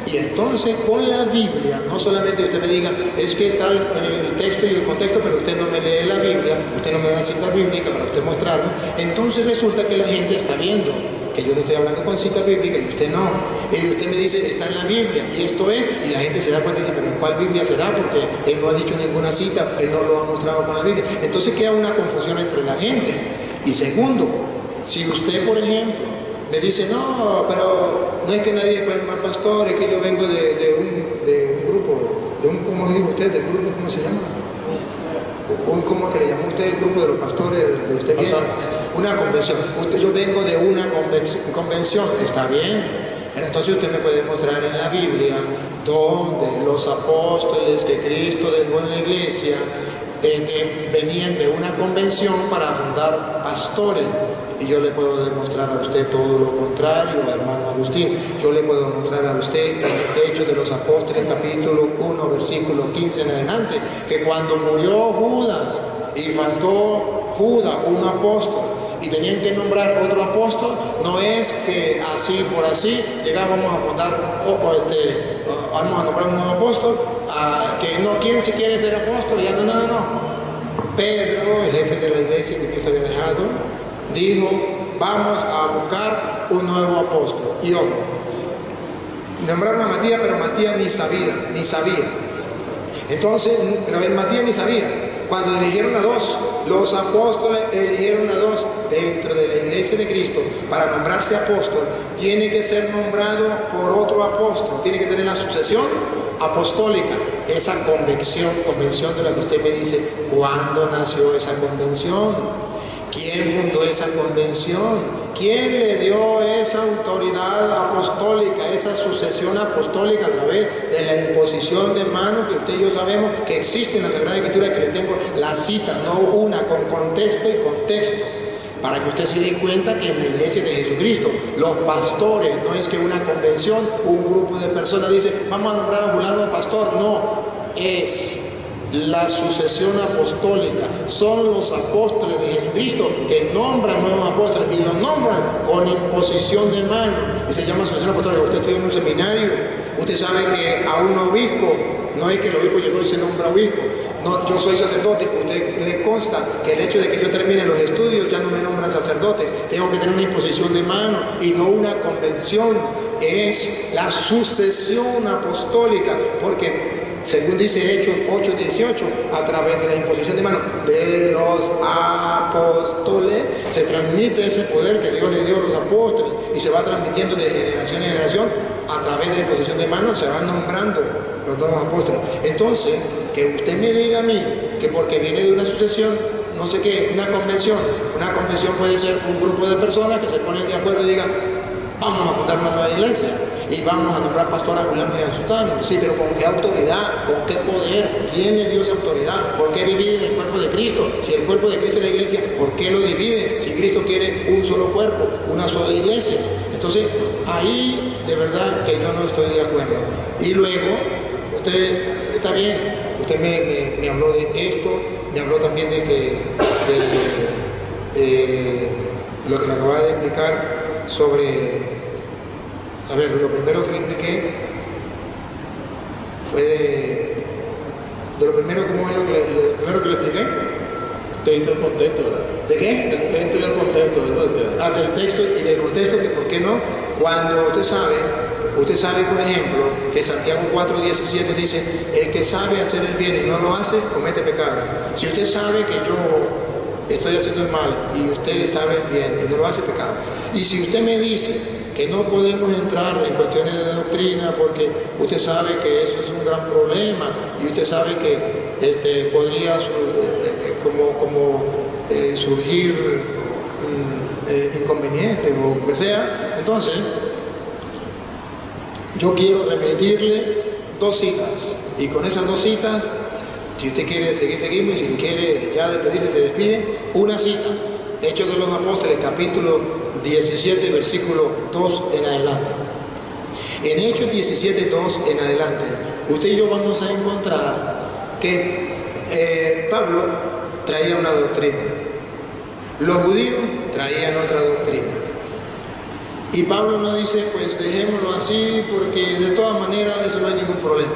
Y entonces con la Biblia, no solamente usted me diga, es que tal el texto y el contexto, pero usted no me lee la Biblia, usted no me da cita bíblica para usted mostrarme, entonces resulta que la gente está viendo que yo le estoy hablando con cita bíblica y usted no. Y usted me dice, está en la Biblia, y esto es, y la gente se da cuenta y dice, pero ¿en cuál Biblia será? Porque él no ha dicho ninguna cita, él no lo ha mostrado con la Biblia. Entonces queda una confusión entre la gente. Y segundo, si usted, por ejemplo, me dice, no, pero no es que nadie pueda llamar pastor, es que yo vengo de un grupo, ¿cómo dijo usted? ¿Del grupo cómo se llama? ¿Cómo es que le llamó usted el grupo de los pastores de usted viene? Una convención. Yo vengo de una convención, está bien, pero entonces usted me puede mostrar en la Biblia donde los apóstoles que Cristo dejó en la iglesia venían de una convención para fundar pastores. Y yo le puedo demostrar a usted todo lo contrario, hermano Agustín. Yo le puedo mostrar a usted el Hechos de los Apóstoles, capítulo 1, versículo 15 en adelante, que cuando murió Judas y faltó Judas, un apóstol, y tenían que nombrar otro apóstol, no es que así por así llegábamos a fundar vamos a nombrar un nuevo apóstol, que no, ¿quién se quiere ser apóstol? Ya no. Pedro, el jefe de la iglesia que Cristo había dejado, dijo, vamos a buscar un nuevo apóstol. Y ojo, nombraron a Matías, pero Matías ni sabía. Entonces, Matías ni sabía. Cuando eligieron a dos, los apóstoles eligieron a dos dentro de la iglesia de Cristo. Para nombrarse apóstol, tiene que ser nombrado por otro apóstol, tiene que tener la sucesión apostólica. Esa convención de la que usted me dice, ¿cuándo nació esa convención? ¿Quién fundó esa convención? ¿Quién le dio esa autoridad apostólica, esa sucesión apostólica a través de la imposición de manos que usted y yo sabemos que existe en la Sagrada Escritura, que le tengo la cita, no una, con contexto y contexto, para que usted se dé cuenta que en la iglesia de Jesucristo, los pastores, no es que una convención, un grupo de personas dice, vamos a nombrar a fulano de pastor, no, es la sucesión apostólica, son los apóstoles de Jesucristo que nombran nuevos apóstoles y los nombran con imposición de mano, y se llama sucesión apostólica. Usted estudia en un seminario, usted sabe que a un obispo, no es que el obispo llegó y se nombra obispo, no, yo soy sacerdote, usted le consta que el hecho de que yo termine los estudios ya no me nombran sacerdote, tengo que tener una imposición de mano y no una convención, es la sucesión apostólica, porque según dice Hechos 8:18, a través de la imposición de manos de los apóstoles, se transmite ese poder que Dios le dio a los apóstoles y se va transmitiendo de generación en generación. A través de la imposición de manos se van nombrando los nuevos apóstoles. Entonces, que usted me diga a mí que porque viene de una sucesión, no sé qué, una convención puede ser un grupo de personas que se ponen de acuerdo y digan, vamos a fundar una nueva iglesia y vamos a nombrar pastor a Juliano y a Sustano. Sí, pero ¿con qué autoridad? ¿Con qué poder? ¿Quién le dio esa autoridad? ¿Por qué dividen el cuerpo de Cristo? Si el cuerpo de Cristo es la iglesia, ¿por qué lo dividen? Si Cristo quiere un solo cuerpo, una sola iglesia. Entonces, ahí de verdad que yo no estoy de acuerdo. Y luego, usted está bien, usted me habló de esto, me habló también de que lo que le acababa de explicar sobre, a ver, lo primero que le expliqué fue de lo primero, ¿cómo es lo primero que le expliqué? Texto y contexto, ¿verdad? ¿De qué? El texto y el contexto, eso decía. Del texto y del contexto, que por qué no, cuando usted sabe, por ejemplo, que Santiago 4:17 dice, el que sabe hacer el bien y no lo hace, comete pecado. Si usted sabe que yo estoy haciendo el mal y usted sabe el bien y no lo hace, pecado. Y si usted me dice que no podemos entrar en cuestiones de doctrina porque usted sabe que eso es un gran problema y usted sabe que podría surgir inconvenientes o lo que sea, entonces yo quiero remitirle 2 citas y con esas 2 citas, si usted quiere seguirme y si quiere ya despedirse, se despide. Una cita, Hechos de los Apóstoles, capítulo 17, versículo 2 en adelante. En Hechos 17, 2 en adelante, usted y yo vamos a encontrar que Pablo traía una doctrina, los judíos traían otra doctrina. Y Pablo no dice, pues dejémoslo así, porque de todas maneras eso no hay ningún problema.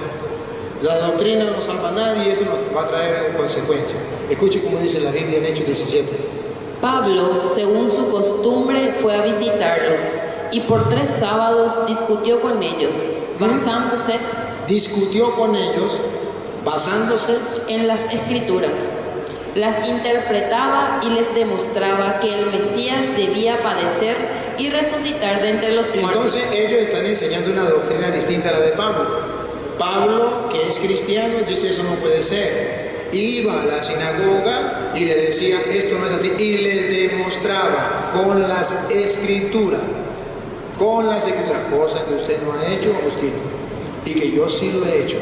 La doctrina no salva a nadie y eso nos va a traer consecuencias. Escuche cómo dice la Biblia en Hechos 17. Pablo, según su costumbre, fue a visitarlos y por 3 sábados discutió con ellos, basándose en las Escrituras. Las interpretaba y les demostraba que el Mesías debía padecer y resucitar de entre los muertos. Entonces ellos están enseñando una doctrina distinta a la de Pablo. Pablo, que es cristiano, dice eso no puede ser. Iba a la sinagoga y les decía esto no es así y les demostraba con las escrituras, cosa que usted no ha hecho, Agustín, y que yo sí lo he hecho.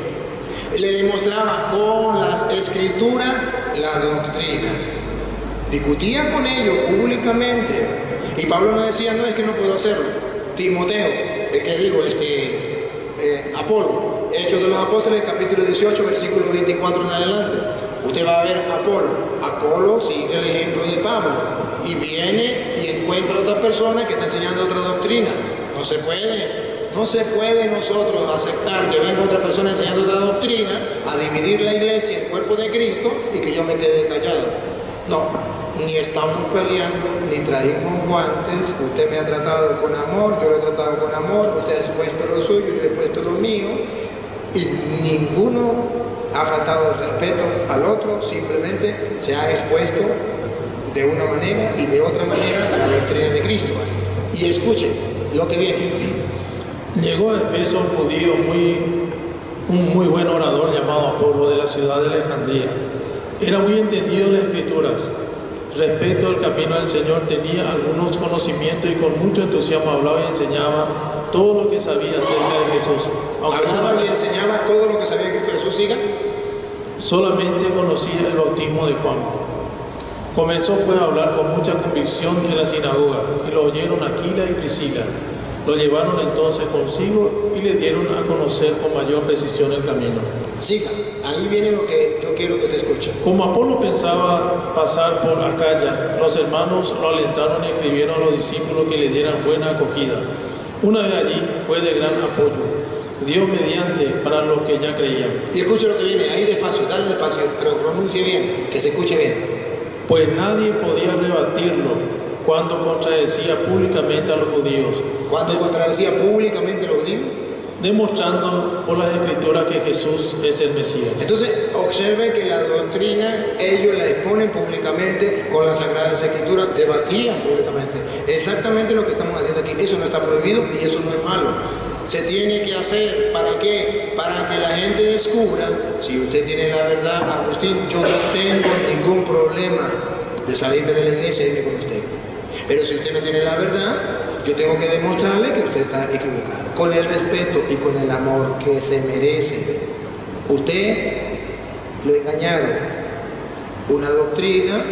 Le demostraba con las escrituras la doctrina. Discutía con ellos públicamente. Y Pablo no decía, no, es que no puedo hacerlo. Timoteo, Apolo, Hechos de los Apóstoles, capítulo 18, versículo 24 en adelante. Usted va a ver Apolo sigue el ejemplo de Pablo y viene y encuentra a otra persona que está enseñando otra doctrina. No se puede nosotros aceptar que venga otra persona enseñando otra doctrina a dividir la iglesia en el cuerpo de Cristo y que yo me quede callado. No, ni estamos peleando, ni traímos guantes. Usted me ha tratado con amor, yo lo he tratado con amor, usted ha expuesto lo suyo, yo he puesto lo mío, y ninguno ha faltado el respeto al otro, simplemente se ha expuesto de una manera y de otra manera a la doctrina de Cristo. Y escuchen lo que viene. Llegó a Efeso un judío un muy buen orador llamado Apolo de la ciudad de Alejandría. Era muy entendido en las Escrituras. Respecto al camino del Señor tenía algunos conocimientos y con mucho entusiasmo hablaba y enseñaba todo lo que sabía acerca de Jesús. Hablaba y enseñaba todo lo que sabía de Cristo Jesús. Siga. Solamente conocía el bautismo de Juan. Comenzó pues a hablar con mucha convicción en la sinagoga y lo oyeron Aquila y Priscila. Lo llevaron entonces consigo y le dieron a conocer con mayor precisión el camino. Siga, ahí viene lo que yo quiero que usted escuche. Como Apolo pensaba pasar por Acaya, los hermanos lo alentaron y escribieron a los discípulos que le dieran buena acogida. Una vez allí fue de gran apoyo, Dios mediante, para los que ya creían. Y escuche lo que viene, ahí despacio, dale despacio, pero pronuncie bien, que se escuche bien. Pues nadie podía rebatirlo cuando contradecía públicamente a los judíos. ¿Cuándo contradecía públicamente a los judíos? demostrando por las Escrituras que Jesús es el Mesías. Entonces, observen que la doctrina ellos la exponen públicamente con las Sagradas Escrituras, debatían públicamente. Exactamente lo que estamos haciendo aquí. Eso no está prohibido y eso no es malo. Se tiene que hacer, ¿para qué? Para que la gente descubra, si usted tiene la verdad, Agustín, yo no tengo ningún problema de salirme de la iglesia y irme con usted. Pero si usted no tiene la verdad, yo tengo que demostrarle que usted está equivocado, con el respeto y con el amor que se merece. Usted lo engañaron. Una doctrina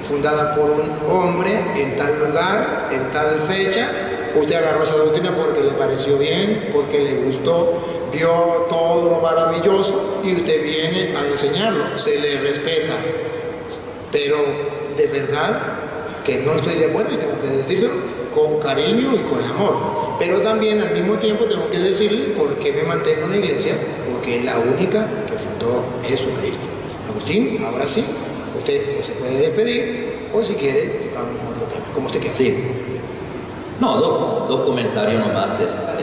fundada por un hombre en tal lugar, en tal fecha. Usted agarró esa doctrina porque le pareció bien, porque le gustó, vio todo lo maravilloso y usted viene a enseñarlo. Se le respeta, pero de verdad que no estoy de acuerdo y tengo que decírselo con cariño y con amor. Pero también al mismo tiempo tengo que decirle por qué me mantengo en la iglesia, porque es la única que fundó Jesucristo. Agustín, ahora sí, usted se puede despedir o si quiere tocamos otro tema, como usted quiera. Sí. No, dos comentarios nomás,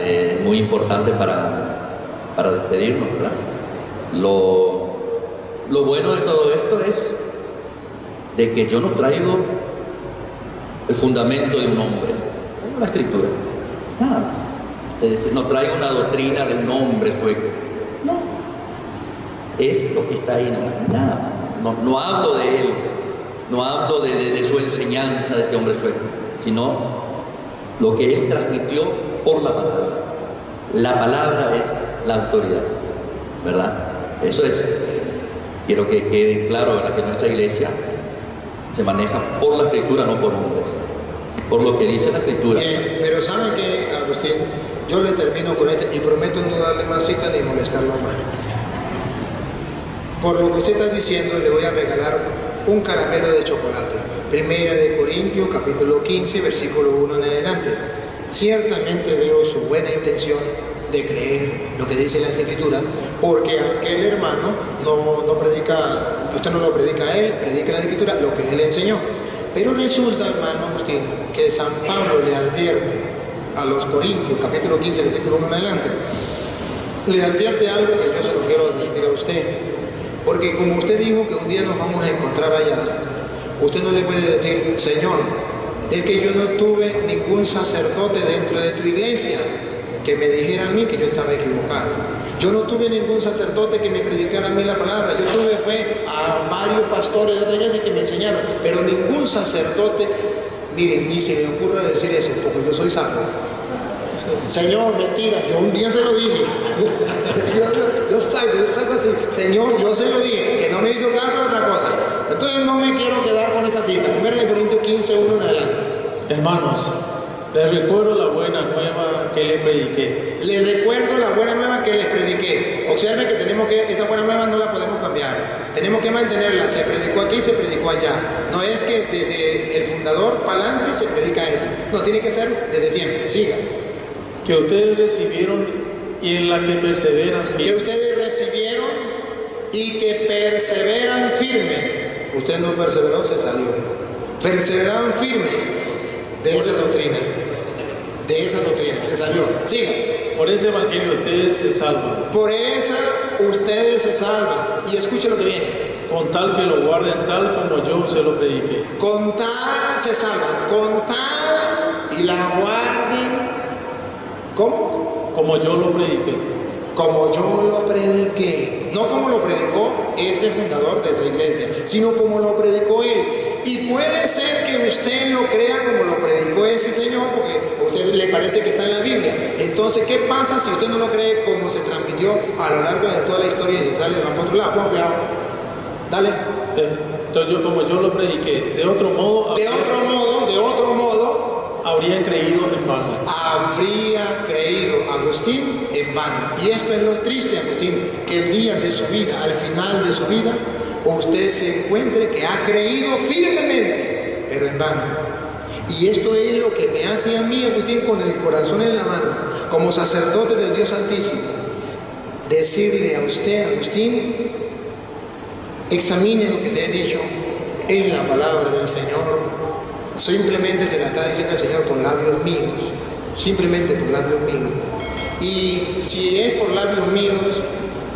es muy importante para despedirnos, ¿verdad? Lo bueno de todo esto es de que yo no traigo el fundamento de un hombre, traigo la Escritura, nada más. Es decir, no traigo una doctrina de un hombre sueco, no, es lo que está ahí nomás, nada más. No hablo de él, no hablo de su enseñanza de este hombre sueco, sino lo que él transmitió por la palabra. La palabra es la autoridad, ¿verdad? Eso es, quiero que quede claro, ¿verdad? Que nuestra iglesia se maneja por la Escritura, no por hombres, por lo que dice la Escritura. Bien, pero ¿saben qué, Agustín? Yo le termino con este y prometo no darle más cita ni molestarlo más. Por lo que usted está diciendo, le voy a regalar un caramelo de chocolate. Primera de Corintios, capítulo 15, versículo 1 en adelante. Ciertamente veo su buena intención de creer lo que dice las Escrituras, porque aquel hermano no predica, usted no lo predica a él, predica las Escrituras, lo que él enseñó. Pero resulta, hermano Agustín, que San Pablo le advierte a los Corintios, capítulo 15, versículo 1 en adelante, le advierte algo que yo se lo quiero advertir a usted. Porque como usted dijo que un día nos vamos a encontrar allá, usted no le puede decir, Señor, es que yo no tuve ningún sacerdote dentro de tu iglesia que me dijera a mí que yo estaba equivocado. Yo no tuve ningún sacerdote que me predicara a mí la palabra. Yo tuve fue a varios pastores de otra iglesia que me enseñaron, pero ningún sacerdote, miren, ni se me ocurra decir eso, porque yo soy salvo. Señor, mentira, yo un día se lo dije. Yo salgo así. Señor, yo se lo dije, que no me hizo caso de otra cosa. Entonces no me quiero quedar con esta cita. 1 Corintios 15, 1 en adelante. Hermanos, les recuerdo la buena nueva que les prediqué. Les recuerdo la buena nueva que les prediqué. Observen que esa buena nueva no la podemos cambiar. Tenemos que mantenerla. Se predicó aquí, se predicó allá. No es que desde el fundador para adelante se predica esa. No, tiene que ser desde siempre. Siga. Que ustedes recibieron y en la que perseveran firmes. Que ustedes recibieron y que perseveran firmes. Usted no perseveró, se salió. Perseveraron firmes de esa doctrina. De esa doctrina, se salió. Siga. Por ese evangelio ustedes se salvan. Por esa ustedes se salvan. Y escuche lo que viene. Con tal que lo guarden tal como yo se lo prediqué. Con tal se salvan. Con tal y la guarden. ¿Cómo? Como yo lo prediqué. Como yo lo prediqué. No como lo predicó ese fundador de esa iglesia, sino como lo predicó él. Y puede ser que usted lo crea como lo predicó ese señor, porque a usted le parece que está en la Biblia. Entonces, ¿qué pasa si usted no lo cree como se transmitió a lo largo de toda la historia y se sale de otro lado? Ponga cuidado. Dale. Entonces, como yo lo prediqué, de otro modo, habrían creído en vano. Habría creído Agustín en vano. Y esto es lo triste, Agustín, que el día de su vida, al final de su vida, usted se encuentre que ha creído firmemente, pero en vano. Y esto es lo que me hace a mí, Agustín, con el corazón en la mano, como sacerdote del Dios Altísimo, decirle a usted, Agustín, examine lo que te he dicho en la palabra del Señor. Simplemente se la está diciendo el Señor por labios míos, simplemente por labios míos. Y si es por labios míos,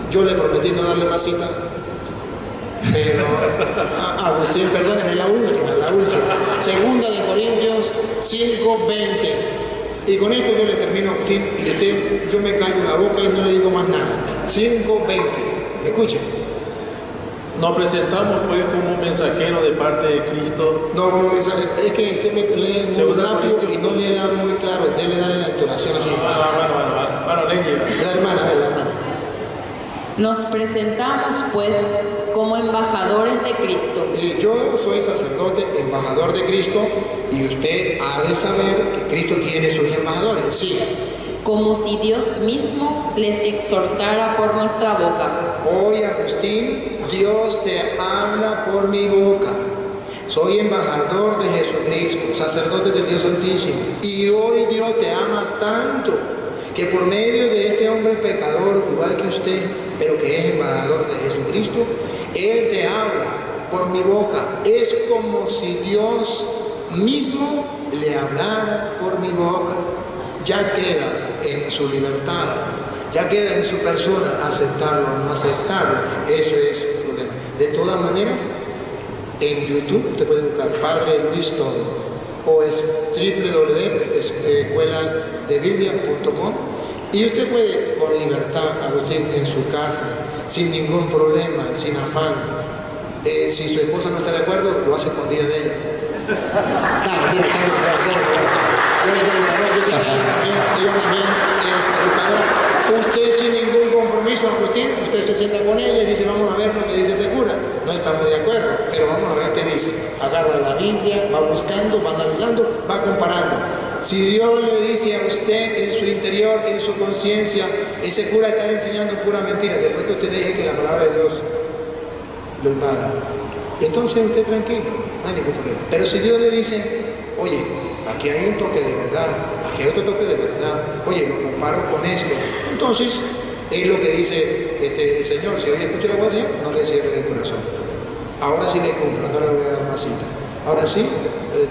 yo le prometí no darle más cita. Pero, Agustín, perdóneme, la última. Segunda de Corintios 5:20. Y con esto yo le termino, Agustín, y usted, yo me callo la boca y no le digo más nada. 5:20. Escuchen. Nos presentamos pues como mensajeros de parte de Cristo. No, como mensaje, es que usted me lee muy rápido y no le da muy claro. Usted le da la entonación así. Bueno, le lleva. La hermana. Nos presentamos, pues, como embajadores de Cristo. Yo soy sacerdote, embajador de Cristo, y usted ha de saber que Cristo tiene sus embajadores. Sí. Como si Dios mismo les exhortara por nuestra boca. Hoy, Agustín, Dios te habla por mi boca. Soy embajador de Jesucristo, sacerdote del Dios Santísimo. Y hoy Dios te ama tanto que por medio de este hombre pecador, igual que usted, pero que es embajador de Jesucristo, Él te habla por mi boca. Es como si Dios mismo le hablara por mi boca. Ya queda en su libertad, ya queda en su persona aceptarlo o no aceptarlo. Eso es un problema. De todas maneras, en YouTube usted puede buscar Padre Luis Toro, o es www.escueladebiblia.com, y usted puede con libertad, Agustín, en su casa, sin ningún problema, sin afán. Si su esposa no está de acuerdo, lo hace escondida de ella. Ella también es educadora. Usted sin ningún compromiso, Agustín, usted se sienta con ella y dice, vamos a ver lo que dice este cura. No estamos de acuerdo, pero vamos a ver qué dice. Agarra la Biblia, va buscando, va analizando, va comparando. Si Dios le dice a usted en su interior, en su conciencia, ese cura está enseñando pura mentira, después que usted deje que la palabra de Dios lo invada, entonces usted tranquilo, no hay ningún problema. Pero si Dios le dice, oye, aquí hay un toque de verdad, aquí hay otro toque de verdad, oye, lo comparo con esto, entonces es lo que dice el Señor. Si hoy escucha la voz del Señor, no le cierre el corazón. Ahora sí le cumplo, no le voy a dar más cita. Ahora sí,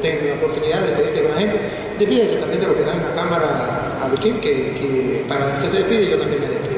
tengo la oportunidad de pedirse con la gente. Despídense también de los que están en la cámara, Agustín, que para usted se despide, yo también me despido.